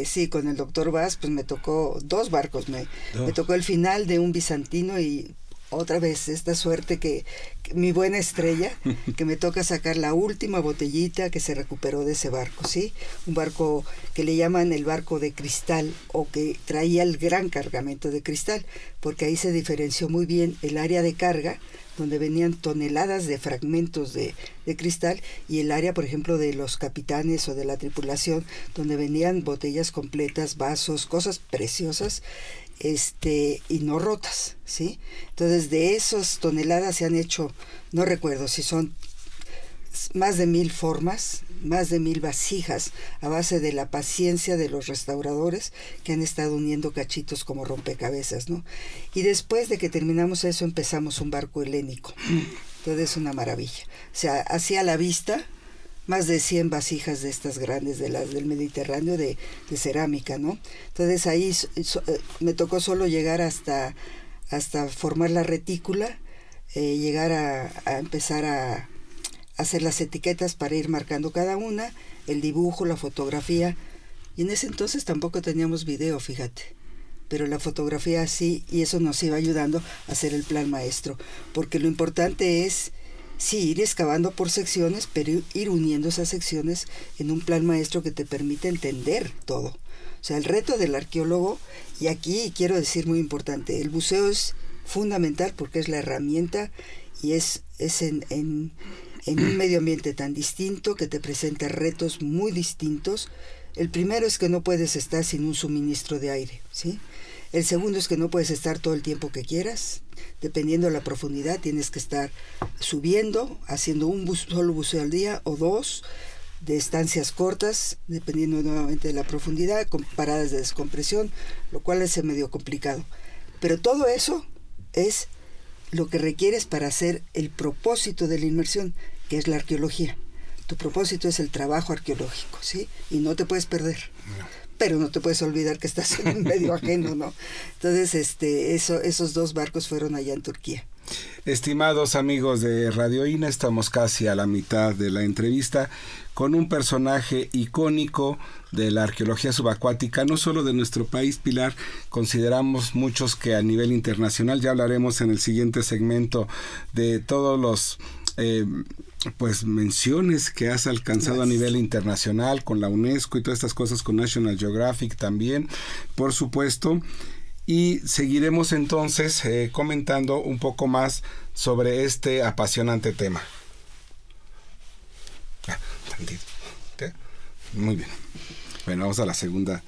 Sí, con el doctor Vaz, pues me tocó 2 barcos. Me tocó el final de un bizantino y otra vez esta suerte que mi buena estrella, que me toca sacar la última botellita que se recuperó de ese barco, ¿sí? Un barco que le llaman el barco de cristal, o que traía el gran cargamento de cristal, porque ahí se diferenció muy bien el área de carga, donde venían toneladas de fragmentos de cristal, y el área, por ejemplo, de los capitanes o de la tripulación, donde venían botellas completas, vasos, cosas preciosas, y no rotas, ¿sí? Entonces, de esas toneladas se han hecho, no recuerdo si son más de 1000 formas, más de 1000 vasijas, a base de la paciencia de los restauradores que han estado uniendo cachitos como rompecabezas, ¿no? Y después de que terminamos eso, empezamos un barco helénico. Entonces, es una maravilla. O sea, hacia la vista, más de 100 vasijas de estas grandes, de las del Mediterráneo, de cerámica, ¿no? Entonces ahí me tocó solo llegar hasta formar la retícula, llegar a empezar a hacer las etiquetas para ir marcando cada una, el dibujo, la fotografía, y en ese entonces tampoco teníamos video, fíjate, pero la fotografía sí, y eso nos iba ayudando a hacer el plan maestro, porque lo importante es sí, ir excavando por secciones, pero ir uniendo esas secciones en un plan maestro que te permite entender todo. O sea, el reto del arqueólogo, y aquí quiero decir muy importante, el buceo es fundamental porque es la herramienta y es en un medio ambiente tan distinto que te presenta retos muy distintos. El primero es que no puedes estar sin un suministro de aire, ¿sí? El segundo es que no puedes estar todo el tiempo que quieras. Dependiendo de la profundidad, tienes que estar subiendo, haciendo solo buceo al día o 2, de estancias cortas, dependiendo nuevamente de la profundidad, con paradas de descompresión, lo cual es medio complicado. Pero todo eso es lo que requieres para hacer el propósito de la inmersión, que es la arqueología. Tu propósito es el trabajo arqueológico, ¿sí? Y no te puedes perder. No. Pero no te puedes olvidar que estás en un medio ajeno, ¿no? Entonces, esos 2 barcos fueron allá en Turquía. Estimados amigos de Radio INA, estamos casi a la mitad de la entrevista con un personaje icónico de la arqueología subacuática, no solo de nuestro país, Pilar, consideramos muchos que a nivel internacional, ya hablaremos en el siguiente segmento de todos los menciones que has alcanzado a nivel internacional con la UNESCO y todas estas cosas, con National Geographic también, por supuesto, y seguiremos entonces comentando un poco más sobre este apasionante tema. Muy bien. Bueno, vamos a la segunda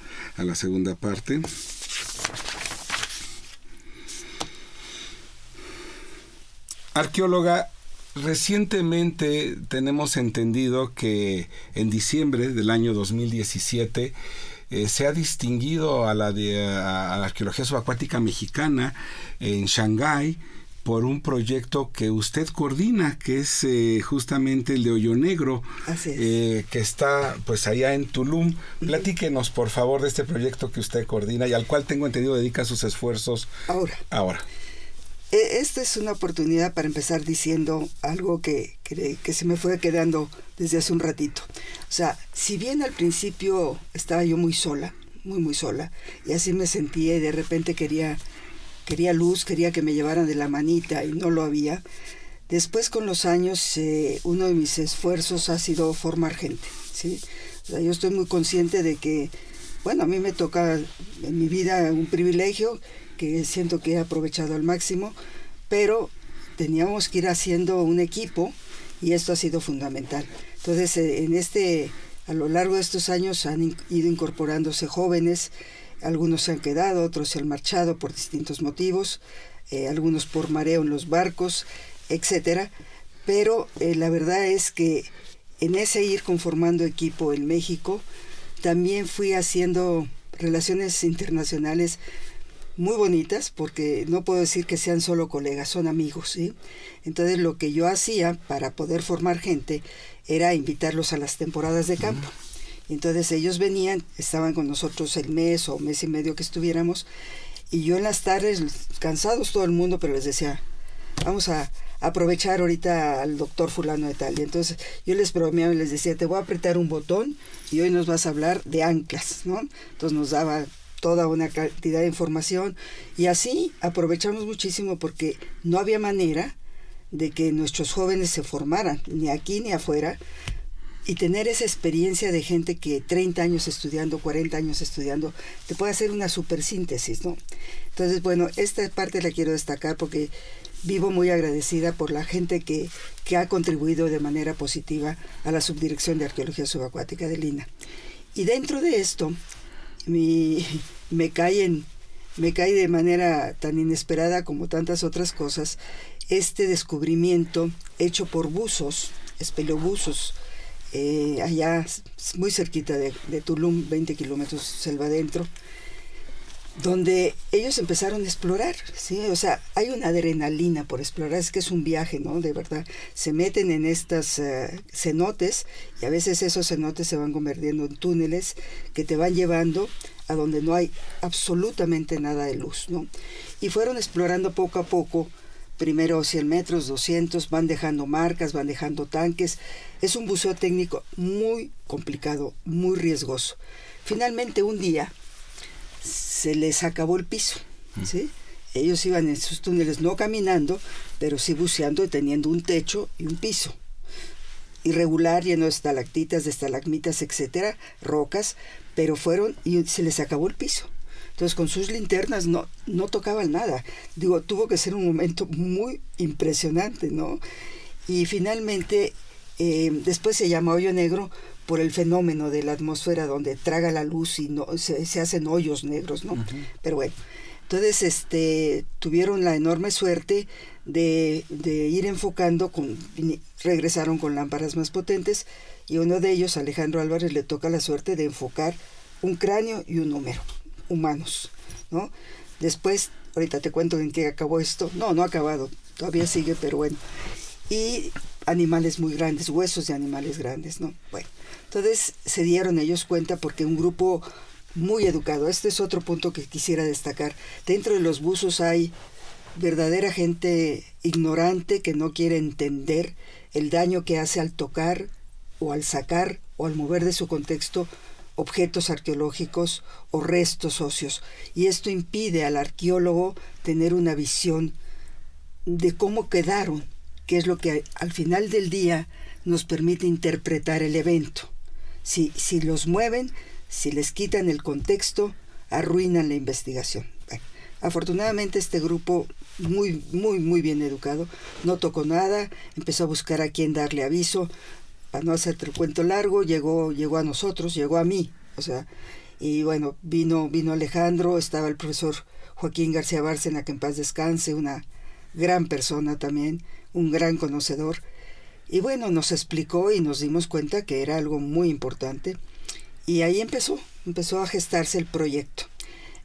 parte. Arqueóloga, recientemente tenemos entendido que en diciembre del año 2017 se ha distinguido a la arqueología subacuática mexicana en Shanghái por un proyecto que usted coordina, que es justamente el de Hoyo Negro, que está pues allá en Tulum. Platíquenos, por favor, de este proyecto que usted coordina y al cual tengo entendido dedica sus esfuerzos ahora. Esta es una oportunidad para empezar diciendo algo que se me fue quedando desde hace un ratito. O sea, si bien al principio estaba yo muy sola, muy sola, y así me sentía y de repente quería luz, quería que me llevaran de la manita y no lo había, después con los años uno de mis esfuerzos ha sido formar gente, ¿sí? O sea, yo estoy muy consciente de que, bueno, a mí me toca en mi vida un privilegio que siento que he aprovechado al máximo, pero teníamos que ir haciendo un equipo y esto ha sido fundamental. Entonces, a lo largo de estos años han ido incorporándose jóvenes, algunos se han quedado, otros se han marchado por distintos motivos, algunos por mareo en los barcos, etcétera. Pero la verdad es que en ese ir conformando equipo en México, también fui haciendo relaciones internacionales muy bonitas, porque no puedo decir que sean solo colegas, son amigos, ¿sí? Entonces lo que yo hacía para poder formar gente era invitarlos a las temporadas de campo. Y entonces ellos venían, estaban con nosotros el mes o mes y medio que estuviéramos, y yo en las tardes, cansados todo el mundo, pero les decía, vamos a aprovechar ahorita al doctor fulano de tal. Y entonces yo les bromeaba y les decía, te voy a apretar un botón y hoy nos vas a hablar de anclas, ¿no? Entonces nos daba toda una cantidad de información, y así aprovechamos muchísimo, porque no había manera de que nuestros jóvenes se formaran, ni aquí ni afuera, y tener esa experiencia de gente que 30 años estudiando, 40 años estudiando, te puede hacer una supersíntesis, ¿no? Entonces, bueno, esta parte la quiero destacar porque vivo muy agradecida por la gente que ha contribuido de manera positiva a la Subdirección de Arqueología Subacuática del INAH. Y dentro de esto, me cae de manera tan inesperada como tantas otras cosas, este descubrimiento hecho por buzos, espeleobuzos, allá muy cerquita de Tulum, 20 kilómetros selva adentro, donde ellos empezaron a explorar, ¿sí? O sea, hay una adrenalina por explorar, es que es un viaje, ¿no? De verdad, se meten en estas cenotes, y a veces esos cenotes se van convirtiendo en túneles que te van llevando a donde no hay absolutamente nada de luz, ¿no? Y fueron explorando poco a poco, primero 100 metros, 200, van dejando marcas, van dejando tanques. Es un buceo técnico muy complicado, muy riesgoso. Finalmente un día se les acabó el piso, ¿sí? Ellos iban en sus túneles no caminando, pero sí buceando y teniendo un techo y un piso irregular, lleno de estalactitas, de estalagmitas, etcétera, rocas, pero fueron y se les acabó el piso. Entonces con sus linternas no tocaban nada. Digo, tuvo que ser un momento muy impresionante, ¿no? Y finalmente, después se llama hoyo negro por el fenómeno de la atmósfera donde traga la luz y no se hacen hoyos negros, ¿no? Uh-huh. Pero bueno, entonces tuvieron la enorme suerte de ir enfocando, regresaron con lámparas más potentes, y uno de ellos, Alejandro Álvarez, le toca la suerte de enfocar un cráneo y un húmero humanos, ¿no? Después, ahorita te cuento en qué acabó esto. No ha acabado, todavía sigue, pero bueno. Y animales muy grandes, huesos de animales grandes, ¿no? Bueno, entonces se dieron ellos cuenta, porque un grupo muy educado, este es otro punto que quisiera destacar, dentro de los buzos hay verdadera gente ignorante que no quiere entender el daño que hace al tocar o al sacar o al mover de su contexto objetos arqueológicos o restos óseos, y esto impide al arqueólogo tener una visión de cómo quedaron, que es lo que al final del día nos permite interpretar el evento. Si los mueven, si les quitan el contexto, arruinan la investigación. Bueno, afortunadamente este grupo, muy, muy, muy bien educado, no tocó nada, empezó a buscar a quién darle aviso. Para no hacerte el cuento largo, llegó a nosotros, llegó a mí, o sea, y bueno, vino Alejandro, estaba el profesor Joaquín García Bárcena, que en paz descanse, una gran persona también, un gran conocedor, y bueno, nos explicó y nos dimos cuenta que era algo muy importante, y ahí empezó a gestarse el proyecto.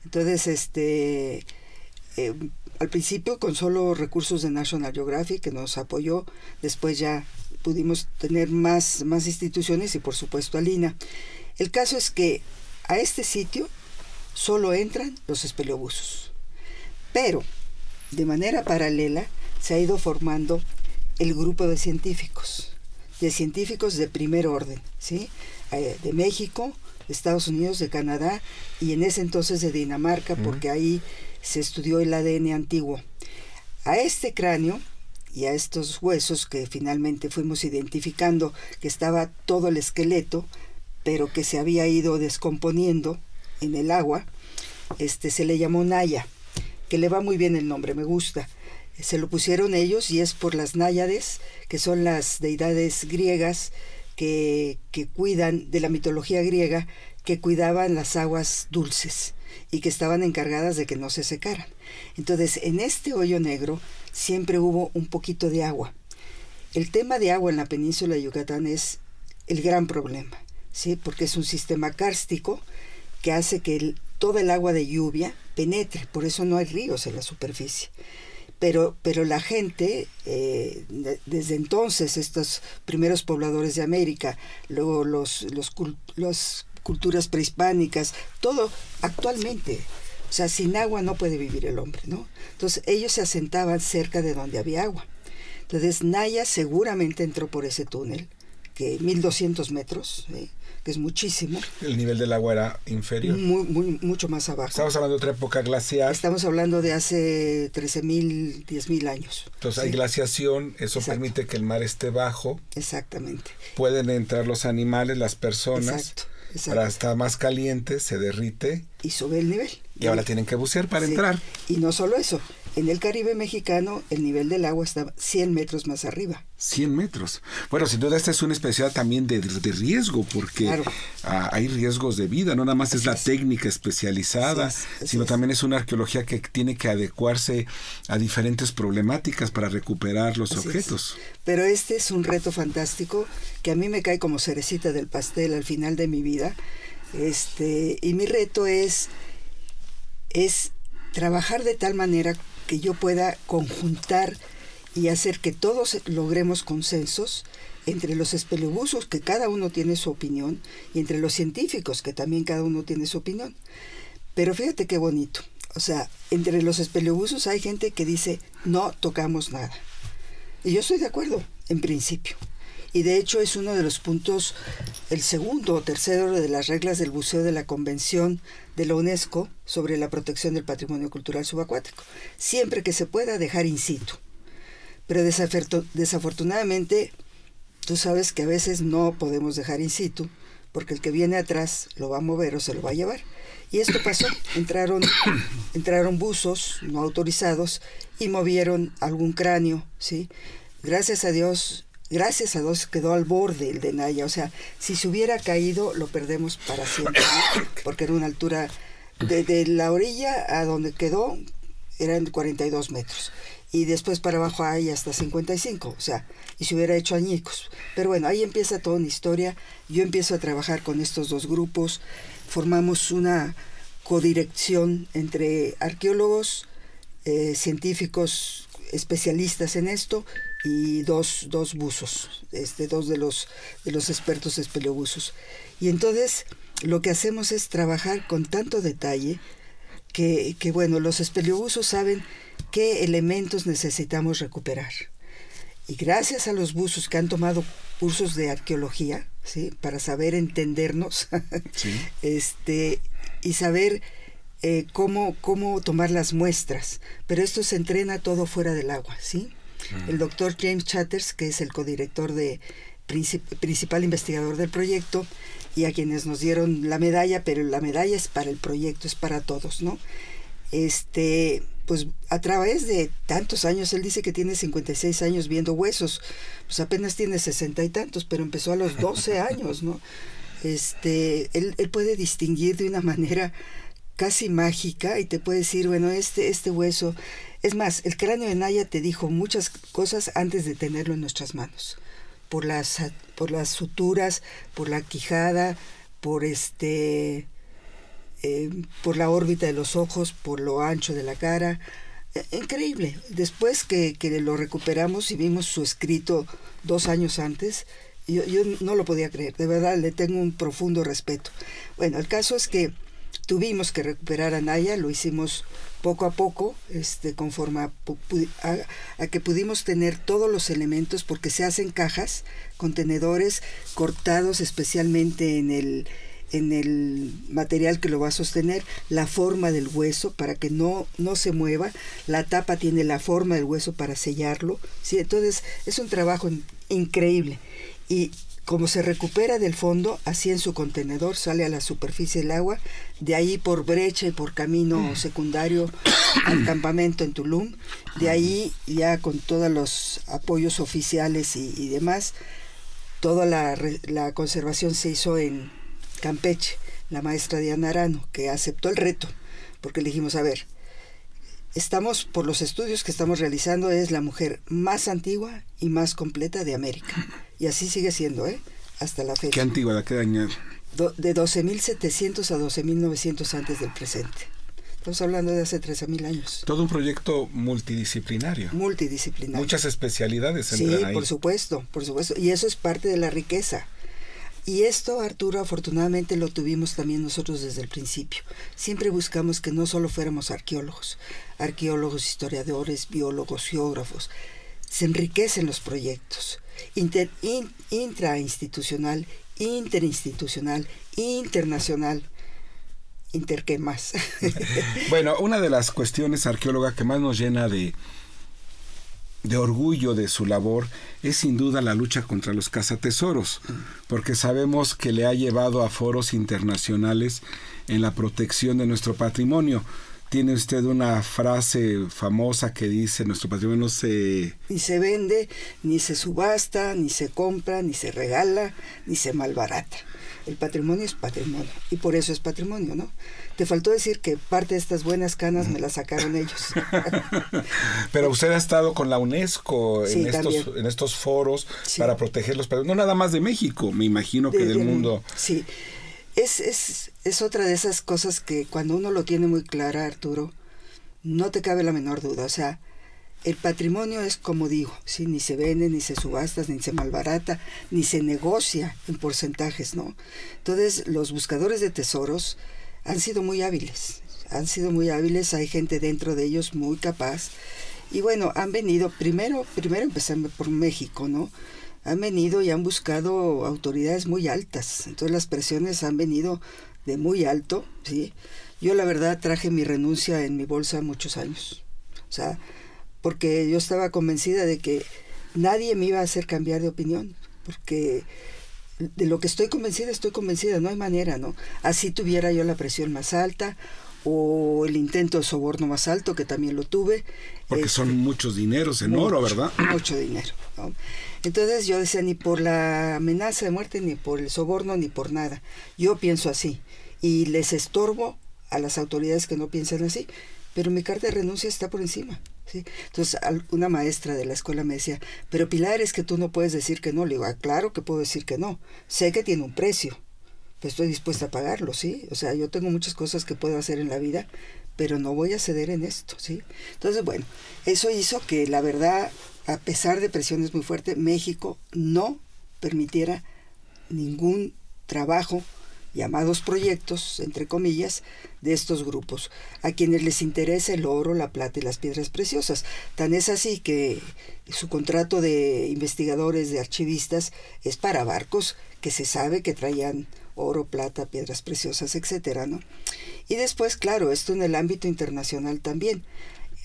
Entonces, al principio con solo recursos de National Geographic, que nos apoyó, después ya pudimos tener más instituciones y por supuesto al INAH. El caso es que a este sitio solo entran los espeleobuzos, pero de manera paralela se ha ido formando el grupo de científicos de primer orden, ¿sí? De México, de Estados Unidos, de Canadá y en ese entonces de Dinamarca, porque ahí se estudió el ADN antiguo. A este cráneo y a estos huesos que finalmente fuimos identificando, que estaba todo el esqueleto, pero que se había ido descomponiendo en el agua, se le llamó Naya, que le va muy bien el nombre, me gusta. Se lo pusieron ellos y es por las náyades, que son las deidades griegas que cuidan, de la mitología griega, que cuidaban las aguas dulces y que estaban encargadas de que no se secaran. Entonces, en este hoyo negro siempre hubo un poquito de agua. El tema de agua en la península de Yucatán es el gran problema, ¿sí? Porque es un sistema kárstico que hace que toda el agua de lluvia penetre, por eso no hay ríos en la superficie. Pero la gente, desde entonces, estos primeros pobladores de América, luego las culturas prehispánicas, todo actualmente, o sea, sin agua no puede vivir el hombre, ¿no? Entonces ellos se asentaban cerca de donde había agua. Entonces Naya seguramente entró por ese túnel, que 1200 metros, que es muchísimo. El nivel del agua era inferior. Mucho más abajo. Estamos hablando de otra época glacial. Estamos hablando de hace 13.000, 10.000 años. Entonces hay glaciación, eso Exacto. permite que el mar esté bajo. Exactamente. Pueden entrar los animales, las personas. Exacto. Para estar más caliente, se derrite. Y sube el nivel. Y ahora tienen que bucear para Sí. entrar. Y no solo eso, en el Caribe mexicano el nivel del agua está 100 metros más arriba. 100 metros. Bueno, sin duda esta es una especialidad también de riesgo, porque Claro. Hay riesgos de vida, no nada más es la técnica especializada, Así sino es. también es una arqueología que tiene que adecuarse a diferentes problemáticas para recuperar los Así objetos. es. Pero este es un reto fantástico que a mí me cae como cerecita del pastel al final de mi vida. Y mi reto es trabajar de tal manera que yo pueda conjuntar y hacer que todos logremos consensos entre los espeleobuzos, que cada uno tiene su opinión, y entre los científicos, que también cada uno tiene su opinión. Pero fíjate qué bonito. O sea, entre los espeleobuzos hay gente que dice, no tocamos nada. Y yo estoy de acuerdo, en principio. Y de hecho es uno de los puntos, el segundo o tercero de las reglas del buceo de la Convención de la UNESCO sobre la protección del patrimonio cultural subacuático. Siempre que se pueda dejar in situ. Pero desafortunadamente, tú sabes que a veces no podemos dejar in situ, porque el que viene atrás lo va a mover o se lo va a llevar. Y esto pasó, entraron buzos no autorizados y movieron algún cráneo, ¿sí? Gracias a Dios quedó al borde el de Naya. O sea, si se hubiera caído, lo perdemos para siempre, ¿no? Porque era una altura, de la orilla a donde quedó, eran 42 metros. Y después para abajo hay hasta 55, o sea, y se hubiera hecho añicos. Pero bueno, ahí empieza toda una historia. Yo empiezo a trabajar con estos dos grupos, formamos una codirección entre arqueólogos, científicos especialistas en esto, y dos buzos, dos de los expertos espeleobuzos. Y entonces lo que hacemos es trabajar con tanto detalle que bueno, los espeleobuzos saben qué elementos necesitamos recuperar. Y gracias a los buzos que han tomado cursos de arqueología, ¿sí?, para saber entendernos, Sí. Y saber cómo tomar las muestras. Pero esto se entrena todo fuera del agua, ¿sí? El doctor James Chatters, que es el codirector principal investigador del proyecto, y a quienes nos dieron la medalla, pero la medalla es para el proyecto, es para todos, ¿no? Pues a través de tantos años, él dice que tiene 56 años viendo huesos, pues apenas tiene 60 y tantos, pero empezó a los 12 años, ¿no? Él puede distinguir de una manera casi mágica y te puede decir, bueno, este hueso, es más, el cráneo de Naya te dijo muchas cosas antes de tenerlo en nuestras manos, por las suturas, por la quijada, por la órbita de los ojos, por lo ancho de la cara. Increíble. Después que lo recuperamos y vimos su escrito 2 años antes, yo no lo podía creer. De verdad, le tengo un profundo respeto. Bueno, el caso es que tuvimos que recuperar a Naya, lo hicimos poco a poco, conforme a que pudimos tener todos los elementos, porque se hacen cajas, contenedores cortados especialmente en el material que lo va a sostener, la forma del hueso para que no se mueva, la tapa tiene la forma del hueso para sellarlo, ¿sí? Entonces es un trabajo increíble, y como se recupera del fondo, así en su contenedor sale a la superficie del agua, de ahí por brecha y por camino secundario al campamento en Tulum, de ahí ya con todos los apoyos oficiales y demás, toda la conservación se hizo en Campeche, la maestra Diana Arano, que aceptó el reto, porque le dijimos, a ver, por los estudios que estamos realizando, es la mujer más antigua y más completa de América. Y así sigue siendo, hasta la fecha. ¿Qué antigüedad? ¿Qué año? de 12.700 a 12.900 antes del presente. Estamos hablando de hace 13.000 años. Todo un proyecto multidisciplinario. Multidisciplinario. Muchas especialidades entran ahí. Sí, por supuesto. Y eso es parte de la riqueza. Y esto, Arturo, afortunadamente lo tuvimos también nosotros desde el principio. Siempre buscamos que no solo fuéramos arqueólogos, historiadores, biólogos, geógrafos. Se enriquecen los proyectos. Intrainstitucional, interinstitucional, internacional. ¿Qué más? Bueno, una de las cuestiones, arqueóloga, que más nos llena de orgullo de su labor es sin duda la lucha contra los cazatesoros, porque sabemos que le ha llevado a foros internacionales en la protección de nuestro patrimonio. Tiene usted una frase famosa que dice: nuestro patrimonio no se... Ni se vende, ni se subasta, ni se compra, ni se regala, ni se malbarata. El patrimonio es patrimonio, y por eso es patrimonio, ¿no? Te faltó decir que parte de estas buenas canas me las sacaron ellos. Pero usted ha estado con la UNESCO sí, en estos foros, sí, para proteger los patrimonios, no nada más de México, me imagino que del mundo. Sí, es otra de esas cosas que cuando uno lo tiene muy clara, Arturo, no te cabe la menor duda. O sea, el patrimonio es como digo, ¿sí? Ni se vende, ni se subasta, ni se malbarata, ni se negocia en porcentajes, ¿no? Entonces, los buscadores de tesoros han sido muy hábiles, hay gente dentro de ellos muy capaz. Y bueno, han venido, primero empezando por México, ¿no? Han venido y han buscado autoridades muy altas, entonces las presiones han venido de muy alto, ¿sí? Yo la verdad traje mi renuncia en mi bolsa muchos años, o sea, porque yo estaba convencida de que nadie me iba a hacer cambiar de opinión, porque de lo que estoy convencida, no hay manera, ¿no? Así tuviera yo la presión más alta o el intento de soborno más alto, que también lo tuve. Porque son muchos dineros en oro, ¿verdad? Mucho dinero, ¿no? Entonces yo decía, ni por la amenaza de muerte, ni por el soborno, ni por nada. Yo pienso así y les estorbo a las autoridades que no piensan así, pero mi carta de renuncia está por encima, ¿sí? Entonces una maestra de la escuela me decía, pero Pilar, es que tú no puedes decir que no. Le digo, claro que puedo decir que no, sé que tiene un precio, pero estoy dispuesta a pagarlo, ¿sí? O sea, yo tengo muchas cosas que puedo hacer en la vida, pero no voy a ceder en esto, ¿sí? Entonces, bueno, eso hizo que la verdad, a pesar de presiones muy fuertes, México no permitiera ningún trabajo, llamados proyectos, entre comillas, de estos grupos, a quienes les interesa el oro, la plata y las piedras preciosas. Tan es así que su contrato de investigadores, de archivistas, es para barcos que se sabe que traían oro, plata, piedras preciosas, etcétera, ¿no? Y después, claro, esto en el ámbito internacional también,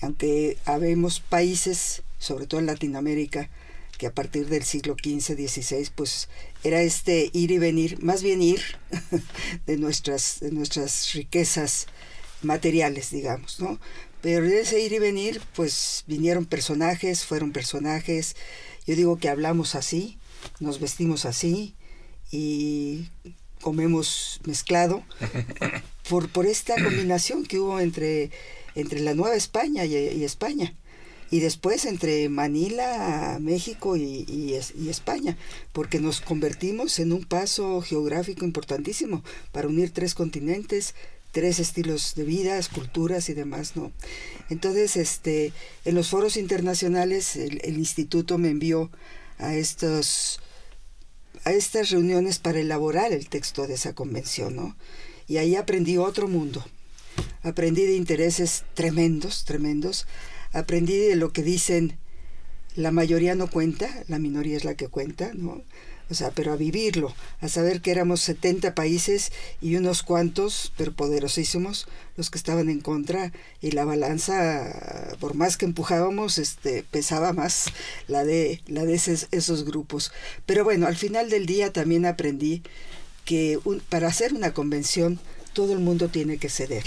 aunque habemos países, sobre todo en Latinoamérica, que a partir del siglo XV, XVI, pues era ir y venir, más bien ir de nuestras riquezas materiales, digamos, ¿no? Pero de ese ir y venir, pues vinieron personajes, fueron personajes. Yo digo que hablamos así, nos vestimos así y comemos mezclado por esta combinación que hubo entre la Nueva España y España. Y después entre Manila, México y España, porque nos convertimos en un paso geográfico importantísimo para unir 3 continentes, 3 estilos de vida, culturas y demás, ¿no? Entonces, en los foros internacionales, el instituto me envió a estas reuniones para elaborar el texto de esa convención, ¿no? Y ahí aprendí otro mundo. Aprendí de intereses tremendos. Aprendí de lo que dicen, la mayoría no cuenta, la minoría es la que cuenta, ¿no? O sea, pero a vivirlo, a saber que éramos 70 países y unos cuantos, pero poderosísimos, los que estaban en contra, y la balanza, por más que empujábamos, pesaba más la de esos grupos. Pero bueno, al final del día también aprendí que para hacer una convención todo el mundo tiene que ceder.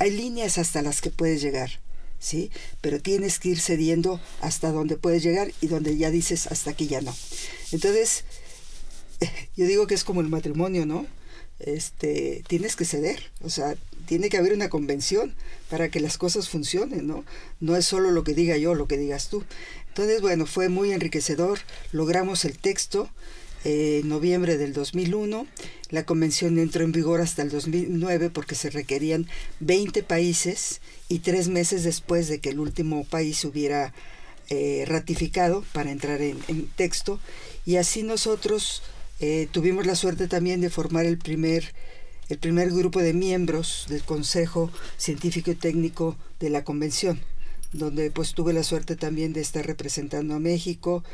Hay líneas hasta las que puedes llegar, ¿sí? Pero tienes que ir cediendo hasta donde puedes llegar y donde ya dices hasta aquí ya no. Entonces, yo digo que es como el matrimonio, ¿no? Tienes que ceder, o sea, tiene que haber una convención para que las cosas funcionen, ¿no? No es solo lo que diga yo, lo que digas tú. Entonces, bueno, fue muy enriquecedor, logramos el texto en noviembre del 2001, La convención entró en vigor hasta el 2009 porque se requerían 20 países y 3 meses después de que el último país hubiera ratificado para entrar en texto. Y así nosotros tuvimos la suerte también de formar el primer grupo de miembros del Consejo Científico y Técnico de la Convención, donde pues tuve la suerte también de estar representando a México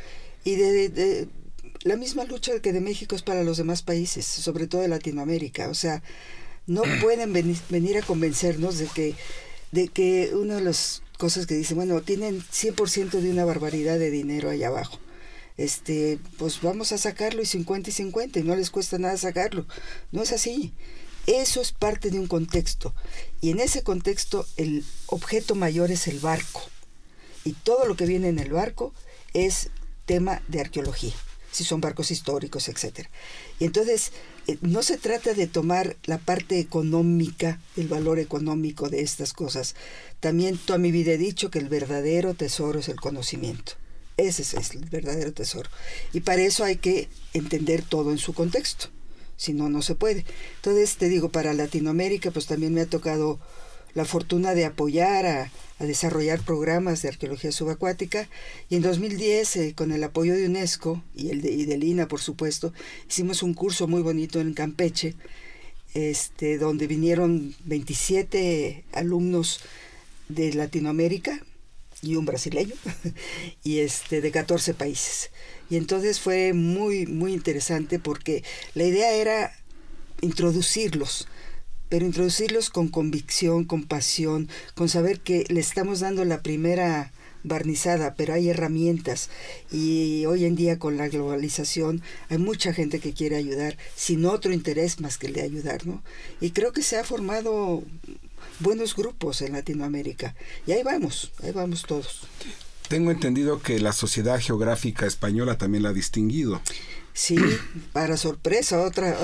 y de la misma lucha que de México es para los demás países, sobre todo de Latinoamérica. O sea, no pueden venir a convencernos de que una de las cosas que dicen, bueno, tienen 100% de una barbaridad de dinero allá abajo. Pues vamos a sacarlo y 50 y 50 y no les cuesta nada sacarlo. No es así. Eso es parte de un contexto. Y en ese contexto el objeto mayor es el barco. Y todo lo que viene en el barco es tema de arqueología. Si son barcos históricos, etcétera. Y entonces no se trata de tomar la parte económica, el valor económico de estas cosas. También toda mi vida he dicho que el verdadero tesoro es el conocimiento. Ese es el verdadero tesoro. Y para eso hay que entender todo en su contexto. Si no, no se puede. Entonces, te digo, para Latinoamérica, pues también me ha tocado la fortuna de apoyar a desarrollar programas de arqueología subacuática. Y en 2010, con el apoyo de UNESCO y del INA, por supuesto, hicimos un curso muy bonito en Campeche, donde vinieron 27 alumnos de Latinoamérica y un brasileño, y de 14 países. Y entonces fue muy, muy interesante porque la idea era introducirlos, pero introducirlos con convicción, con pasión, con saber que le estamos dando la primera barnizada, pero hay herramientas. Y hoy en día con la globalización hay mucha gente que quiere ayudar sin otro interés más que el de ayudar, ¿no? Y creo que se ha formado buenos grupos en Latinoamérica. Y ahí vamos todos. Tengo entendido que la Sociedad Geográfica Española también la ha distinguido. Sí, para sorpresa, otra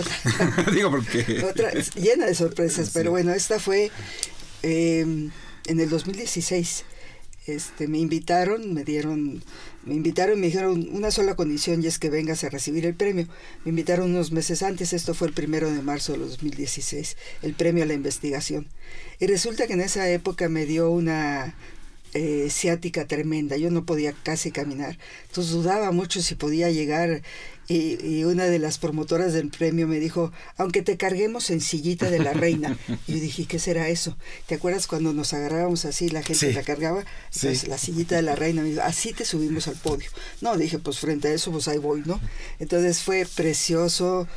digo porque otra llena de sorpresas, sí. Pero bueno, esta fue en el 2016. Me invitaron y me dijeron una sola condición, y es que vengas a recibir el premio. Me invitaron unos meses antes, esto fue el 1 de marzo de 2016, el premio a la investigación. Y resulta que en esa época me dio una ciática tremenda, yo no podía casi caminar, entonces dudaba mucho si podía llegar, y una de las promotoras del premio me dijo, aunque te carguemos en sillita de la reina. Y yo dije, ¿qué será eso? ¿Te acuerdas cuando nos agarrábamos así, la gente sí. la cargaba? Entonces, sí. La sillita de la reina, me dijo, así te subimos al podio. No, dije, pues frente a eso, pues ahí voy, ¿no? Entonces fue precioso.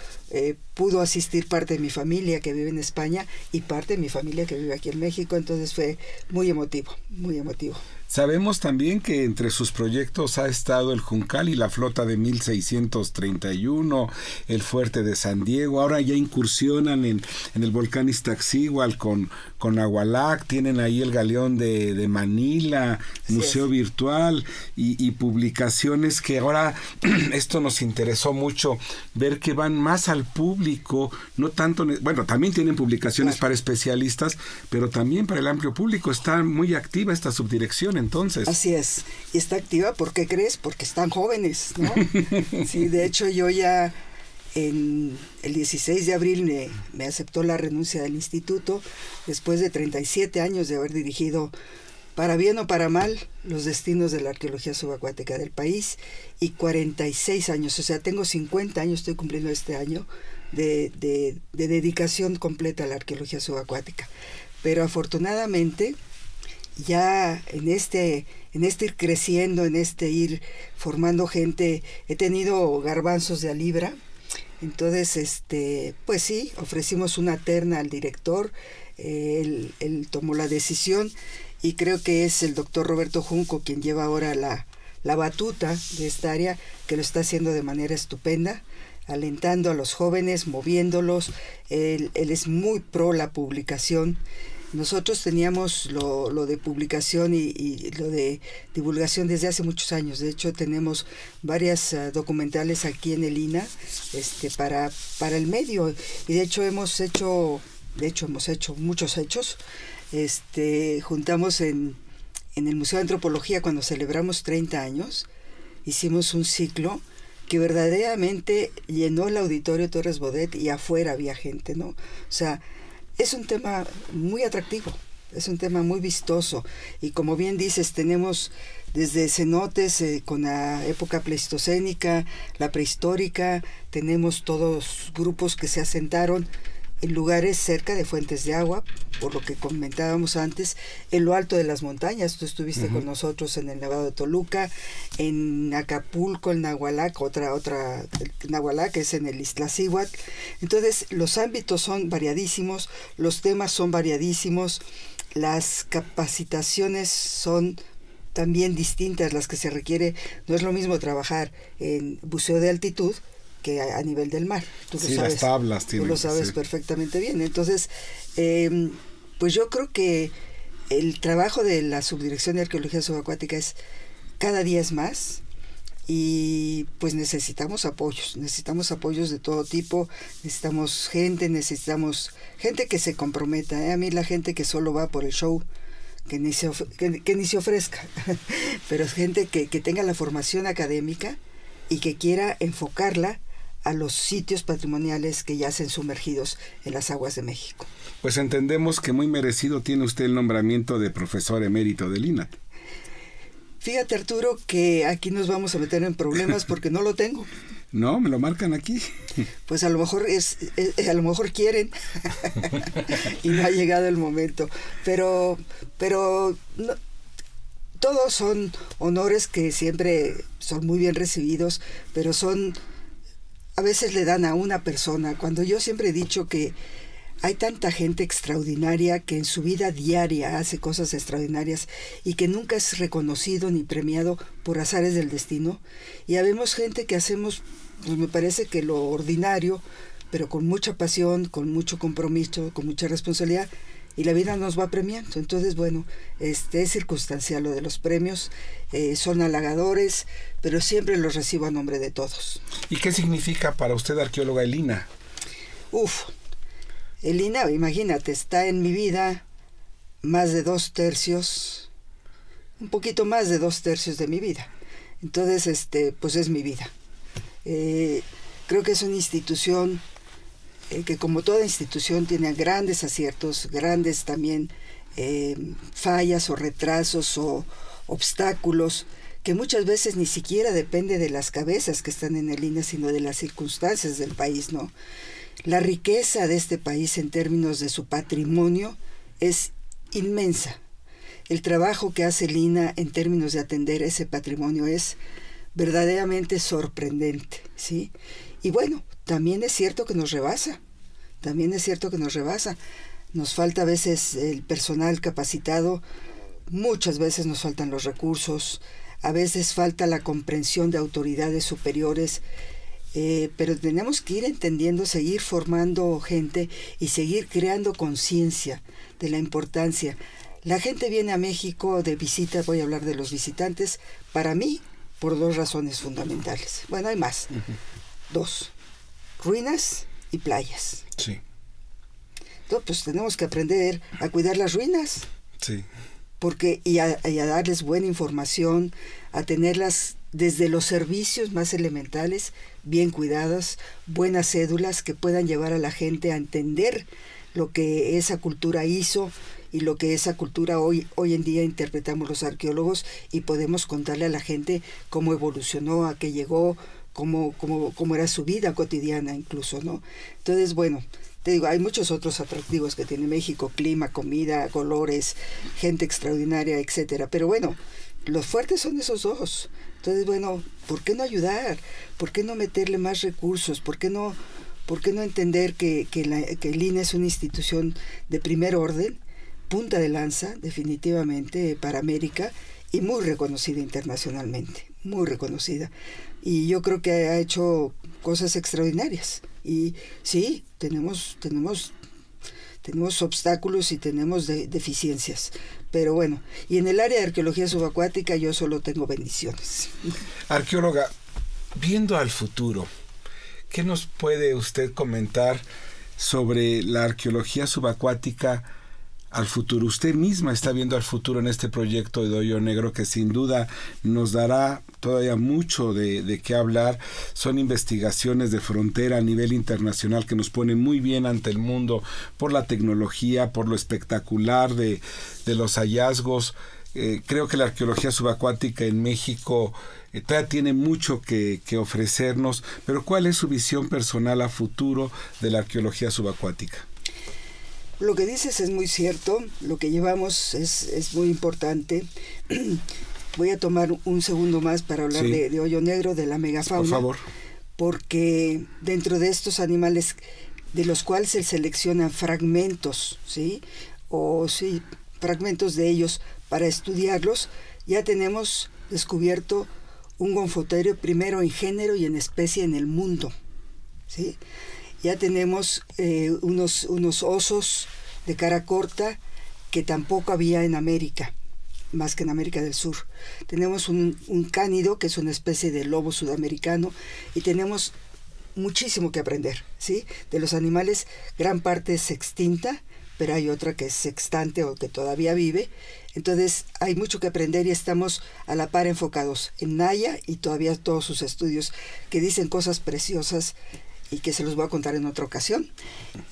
Pudo asistir parte de mi familia que vive en España y parte de mi familia que vive aquí en México, entonces fue muy emotivo, muy emotivo. Sabemos también que entre sus proyectos ha estado el Juncal y la flota de 1631, el fuerte de San Diego, ahora ya incursionan en el volcán Iztaccíhuatl con Agualac, tienen ahí el galeón de Manila, museo virtual y publicaciones que ahora esto nos interesó mucho, ver que van más al público, no tanto, bueno, también tienen publicaciones para especialistas, pero también para el amplio público. Está muy activa esta subdirección entonces. Así es, y está activa, ¿por qué crees? Porque están jóvenes, ¿no? Sí, de hecho yo ya en el 16 de abril me aceptó la renuncia del instituto después de 37 años de haber dirigido, para bien o para mal, los destinos de la arqueología subacuática del país, y 46 años, o sea, tengo 50 años, estoy cumpliendo este año, de dedicación completa a la arqueología subacuática. Pero afortunadamente, ya en este ir creciendo, en este ir formando gente, he tenido garbanzos de a libra. Entonces, pues sí, ofrecimos una terna al director, él tomó la decisión, y creo que es el doctor Roberto Junco quien lleva ahora la batuta de esta área, que lo está haciendo de manera estupenda, alentando a los jóvenes, moviéndolos. Él es muy pro la publicación. Nosotros teníamos lo de publicación y lo de divulgación desde hace muchos años. De hecho, tenemos varias documentales aquí en el INA para el medio. Y de hecho hemos hecho muchos hechos. Juntamos en el Museo de Antropología, cuando celebramos 30 años, hicimos un ciclo que verdaderamente llenó el auditorio Torres Bodet y afuera había gente, ¿no? O sea, es un tema muy atractivo, es un tema muy vistoso, y como bien dices, tenemos desde cenotes con la época pleistocénica, la prehistórica, tenemos todos grupos que se asentaron en lugares cerca de fuentes de agua, por lo que comentábamos antes, en lo alto de las montañas. Tú estuviste con nosotros en el Nevado de Toluca, en Acapulco, en Nahualac, Nahualac es en el Iztaccíhuatl. Entonces, los ámbitos son variadísimos, los temas son variadísimos, las capacitaciones son también distintas las que se requiere. No es lo mismo trabajar en buceo de altitud que a nivel del mar. Tú sí, lo sabes, las tablas tienen, tú lo sabes perfectamente bien. Entonces, pues yo creo que el trabajo de la Subdirección de Arqueología Subacuática es cada día es más, y pues necesitamos apoyos de todo tipo, necesitamos gente que se comprometa. A mí la gente que solo va por el show, que ni se ofrezca, pero es gente que tenga la formación académica y que quiera enfocarla a los sitios patrimoniales que yacen sumergidos en las aguas de México. Pues entendemos que muy merecido tiene usted el nombramiento de profesor emérito del INAH. Fíjate, Arturo, que aquí nos vamos a meter en problemas porque no lo tengo. No, me lo marcan aquí. Pues a lo mejor a lo mejor quieren y no ha llegado el momento. Pero no, todos son honores que siempre son muy bien recibidos, pero a veces le dan a una persona. Cuando yo siempre he dicho que hay tanta gente extraordinaria que en su vida diaria hace cosas extraordinarias y que nunca es reconocido ni premiado por azares del destino. Y habemos gente que hacemos, pues me parece que lo ordinario, pero con mucha pasión, con mucho compromiso, con mucha responsabilidad, y la vida nos va premiando. Entonces, bueno, es circunstancial lo de los premios, son halagadores, pero siempre los recibo a nombre de todos. ¿Y qué significa para usted, arqueóloga, el INAH? El INAH, imagínate, está en mi vida más de 2/3, un poquito más de 2/3 de mi vida. Entonces, pues es mi vida. Creo que es una institución que, como toda institución, tiene grandes aciertos, grandes también fallas o retrasos o obstáculos, que muchas veces ni siquiera depende de las cabezas que están en el INAH, sino de las circunstancias del país, ¿no? La riqueza de este país en términos de su patrimonio es inmensa. El trabajo que hace el INAH en términos de atender ese patrimonio es verdaderamente sorprendente, ¿sí? Y bueno, también es cierto que nos rebasa, Nos falta a veces el personal capacitado, muchas veces nos faltan los recursos, a veces falta la comprensión de autoridades superiores, pero tenemos que ir entendiendo, seguir formando gente y seguir creando conciencia de la importancia. La gente viene a México de visita, voy a hablar de los visitantes, para mí, por 2 razones fundamentales. Bueno, hay más. 2. Ruinas y playas. Sí. Entonces, pues tenemos que aprender a cuidar las ruinas. Sí. Y a darles buena información, a tenerlas desde los servicios más elementales, bien cuidadas, buenas cédulas que puedan llevar a la gente a entender lo que esa cultura hizo y lo que esa cultura hoy en día interpretamos los arqueólogos, y podemos contarle a la gente cómo evolucionó, a qué llegó, cómo era su vida cotidiana incluso, ¿no? Entonces, bueno, te digo, hay muchos otros atractivos que tiene México: clima, comida, colores, gente extraordinaria, etcétera. Pero bueno, los fuertes son esos 2. Entonces, bueno, ¿por qué no ayudar? ¿Por qué no meterle más recursos? ¿Por qué no entender que el INAH es una institución de primer orden, punta de lanza, definitivamente, para América, y muy reconocida internacionalmente, muy reconocida? Y yo creo que ha hecho cosas extraordinarias. Y sí, tenemos obstáculos y tenemos deficiencias. Pero bueno, y en el área de arqueología subacuática yo solo tengo bendiciones. Arqueóloga, viendo al futuro, ¿qué nos puede usted comentar sobre la arqueología subacuática al futuro. Usted misma está viendo al futuro en este proyecto de Hoyo Negro, que sin duda nos dará todavía mucho de qué hablar. Son investigaciones de frontera a nivel internacional que nos ponen muy bien ante el mundo por la tecnología, por lo espectacular de los hallazgos. Creo que la arqueología subacuática en México todavía tiene mucho que ofrecernos, pero ¿cuál es su visión personal a futuro de la arqueología subacuática? Lo que dices es muy cierto, lo que llevamos es muy importante. Voy a tomar un segundo más para hablar de Hoyo Negro, de la megafauna. Por favor. Porque dentro de estos animales, de los cuales se seleccionan fragmentos, fragmentos de ellos para estudiarlos, ya tenemos descubierto un gonfoterio primero en género y en especie en el mundo, ¿sí? Ya tenemos unos osos de cara corta que tampoco había en América, más que en América del Sur. Tenemos un cánido, que es una especie de lobo sudamericano, y tenemos muchísimo que aprender, ¿sí? De los animales, gran parte es extinta, pero hay otra que es sextante o que todavía vive. Entonces hay mucho que aprender y estamos a la par enfocados en Naya y todavía todos sus estudios que dicen cosas preciosas y que se los voy a contar en otra ocasión,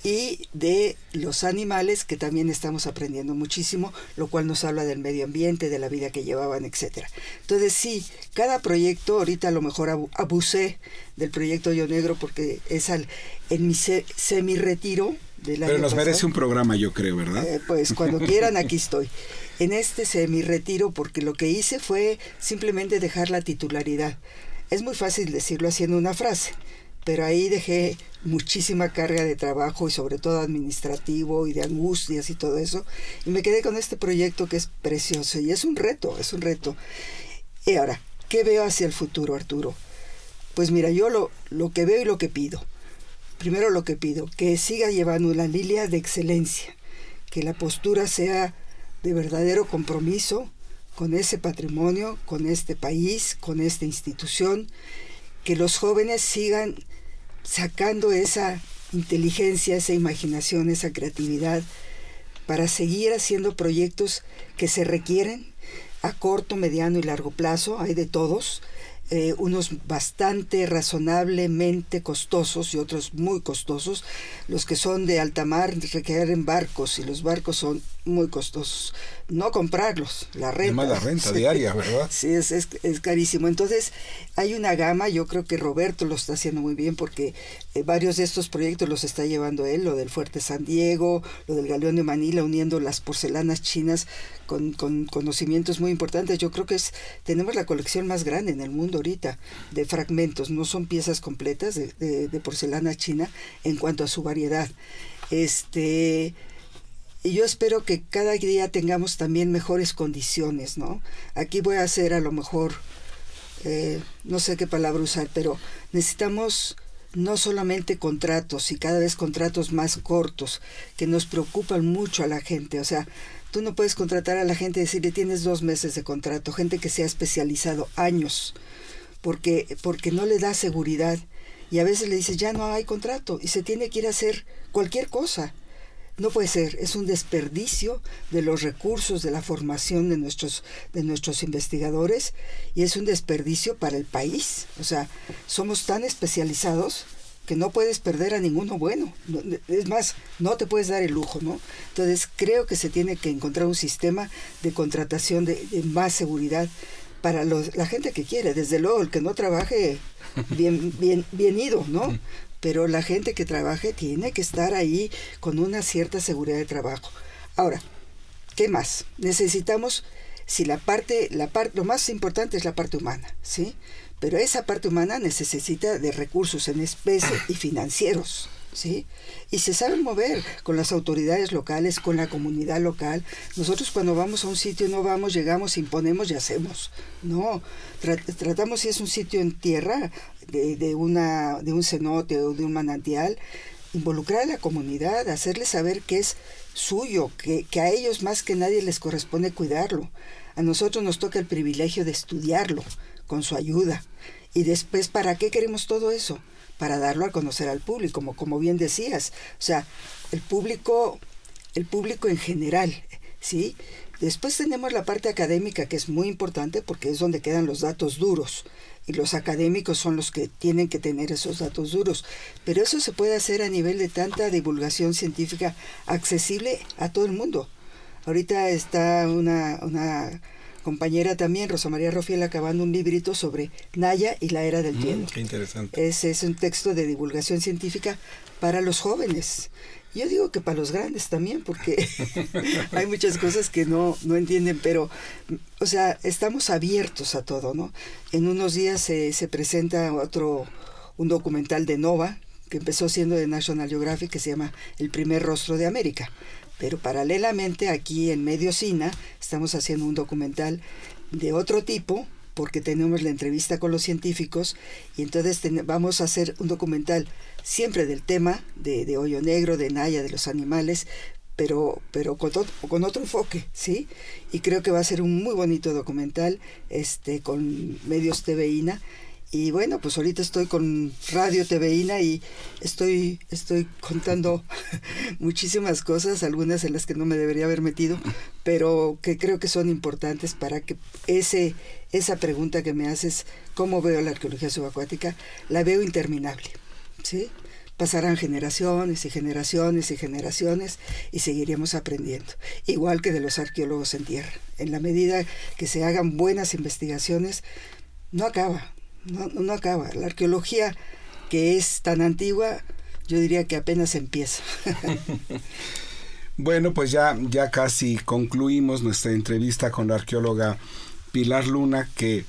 y de los animales que también estamos aprendiendo muchísimo, lo cual nos habla del medio ambiente, de la vida que llevaban, etcétera. Entonces sí, cada proyecto, ahorita a lo mejor abusé del proyecto Hoyo Negro porque es en mi semi-retiro del año Pero nos pasado. merece un programa, yo creo, ¿verdad? Pues cuando quieran, aquí estoy. En este semi-retiro, porque lo que hice fue simplemente dejar la titularidad. Es muy fácil decirlo haciendo una frase, pero ahí dejé muchísima carga de trabajo y sobre todo administrativo y de angustias y todo eso, y me quedé con este proyecto que es precioso y es un reto. Y ahora, ¿qué veo hacia el futuro, Arturo? Pues mira, yo lo que veo y lo que pido. Primero lo que pido, que siga llevando una línea de excelencia, que la postura sea de verdadero compromiso con ese patrimonio, con este país, con esta institución, que los jóvenes sigan sacando esa inteligencia, esa imaginación, esa creatividad para seguir haciendo proyectos que se requieren a corto, mediano y largo plazo. Hay de todos, unos bastante razonablemente costosos y otros muy costosos. Los que son de alta mar requieren barcos y los barcos son muy costosos. No comprarlos, la renta. Además la renta diaria, ¿verdad? Sí, es carísimo. Entonces hay una gama, yo creo que Roberto lo está haciendo muy bien porque varios de estos proyectos los está llevando él, lo del Fuerte San Diego, lo del Galeón de Manila, uniendo las porcelanas chinas con conocimientos muy importantes. Yo creo que tenemos la colección más grande en el mundo ahorita de fragmentos, no son piezas completas de porcelana china en cuanto a su variedad. Y yo espero que cada día tengamos también mejores condiciones, ¿no? Aquí voy a hacer a lo mejor, no sé qué palabra usar, pero necesitamos no solamente contratos y cada vez contratos más cortos que nos preocupan mucho a la gente. O sea, tú no puedes contratar a la gente y decirle tienes 2 meses de contrato, gente que se ha especializado años, porque no le da seguridad y a veces le dices ya no hay contrato y se tiene que ir a hacer cualquier cosa. No puede ser, es un desperdicio de los recursos de la formación de nuestros investigadores y es un desperdicio para el país. O sea, somos tan especializados que no puedes perder a ninguno bueno. Es más, no te puedes dar el lujo, ¿no? Entonces creo que se tiene que encontrar un sistema de contratación de más seguridad para la gente que quiere. Desde luego, el que no trabaje, bien ido, ¿no? Pero la gente que trabaje tiene que estar ahí con una cierta seguridad de trabajo. Ahora, ¿qué más? Necesitamos, si lo más importante es la parte humana, ¿sí? Pero esa parte humana necesita de recursos en especie y financieros, ¿sí? Y se saben mover con las autoridades locales, con la comunidad local. Nosotros cuando vamos a un sitio no vamos, llegamos, imponemos y hacemos. No, tratamos, si es un sitio en tierra, de un cenote o de un manantial, involucrar a la comunidad, hacerles saber que es suyo, que a ellos más que nadie les corresponde cuidarlo. A nosotros nos toca el privilegio de estudiarlo con su ayuda. Y después, ¿para qué queremos todo eso? Para darlo a conocer al público, como bien decías. O sea, el público el público en general, ¿sí? Después tenemos la parte académica, que es muy importante porque es donde quedan los datos duros, y los académicos son los que tienen que tener esos datos duros. Pero eso se puede hacer a nivel de tanta divulgación científica accesible a todo el mundo. Ahorita está una compañera también, Rosa María Rofiel, acabando un librito sobre Naya y la era del hielo. Qué interesante. Ese es un texto de divulgación científica para los jóvenes. Yo digo que para los grandes también, porque hay muchas cosas que no entienden, pero, o sea, estamos abiertos a todo, ¿no? En unos días se presenta un documental de Nova, que empezó siendo de National Geographic, que se llama El primer rostro de América. Pero paralelamente aquí en Mediocina estamos haciendo un documental de otro tipo, porque tenemos la entrevista con los científicos, y entonces vamos a hacer un documental siempre del tema de hoyo negro, de Naya, de los animales, pero con otro enfoque, ¿sí? Y creo que va a ser un muy bonito documental con Medios TVINA. Y bueno, pues ahorita estoy con Radio TVINA y estoy contando muchísimas cosas, algunas en las que no me debería haber metido, pero que creo que son importantes para que esa pregunta que me haces, ¿cómo veo la arqueología subacuática? La veo interminable, ¿sí? Pasarán generaciones y generaciones y generaciones y seguiremos aprendiendo. Igual que de los arqueólogos en tierra. En la medida que se hagan buenas investigaciones, no acaba. No acaba. La arqueología, que es tan antigua, yo diría que apenas empieza. Bueno, pues ya casi concluimos nuestra entrevista con la arqueóloga Pilar Luna, que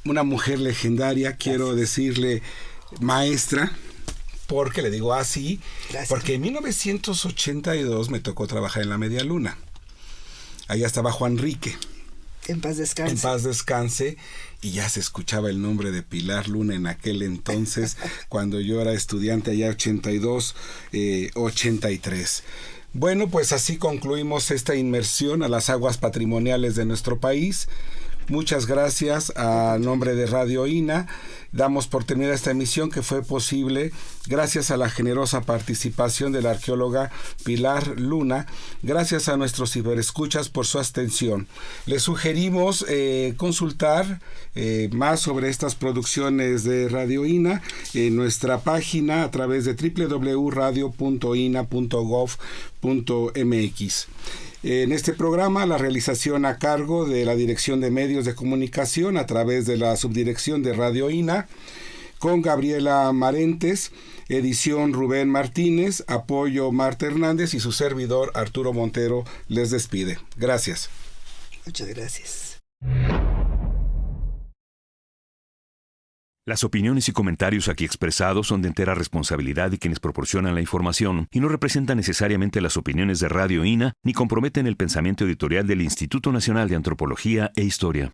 una mujer legendaria. Gracias. Quiero decirle maestra, porque le digo así, gracias. Porque en 1982 me tocó trabajar en la Media Luna. Allá estaba Juan Rique. En paz descanse. En paz descanse, y ya se escuchaba el nombre de Pilar Luna en aquel entonces, cuando yo era estudiante allá, 82, 83. Bueno, pues así concluimos esta inmersión a las aguas patrimoniales de nuestro país. Muchas gracias. A nombre de Radio INA, damos por terminada esta emisión, que fue posible gracias a la generosa participación de la arqueóloga Pilar Luna. Gracias a nuestros ciberescuchas por su atención. Les sugerimos consultar más sobre estas producciones de Radio INA en nuestra página a través de www.radio.ina.gov.mx. En este programa, la realización a cargo de la Dirección de Medios de Comunicación a través de la Subdirección de Radio INA, con Gabriela Marentes, edición Rubén Martínez, apoyo Marta Hernández, y su servidor Arturo Montero les despide. Gracias. Muchas gracias. Las opiniones y comentarios aquí expresados son de entera responsabilidad de quienes proporcionan la información y no representan necesariamente las opiniones de Radio INA ni comprometen el pensamiento editorial del Instituto Nacional de Antropología e Historia.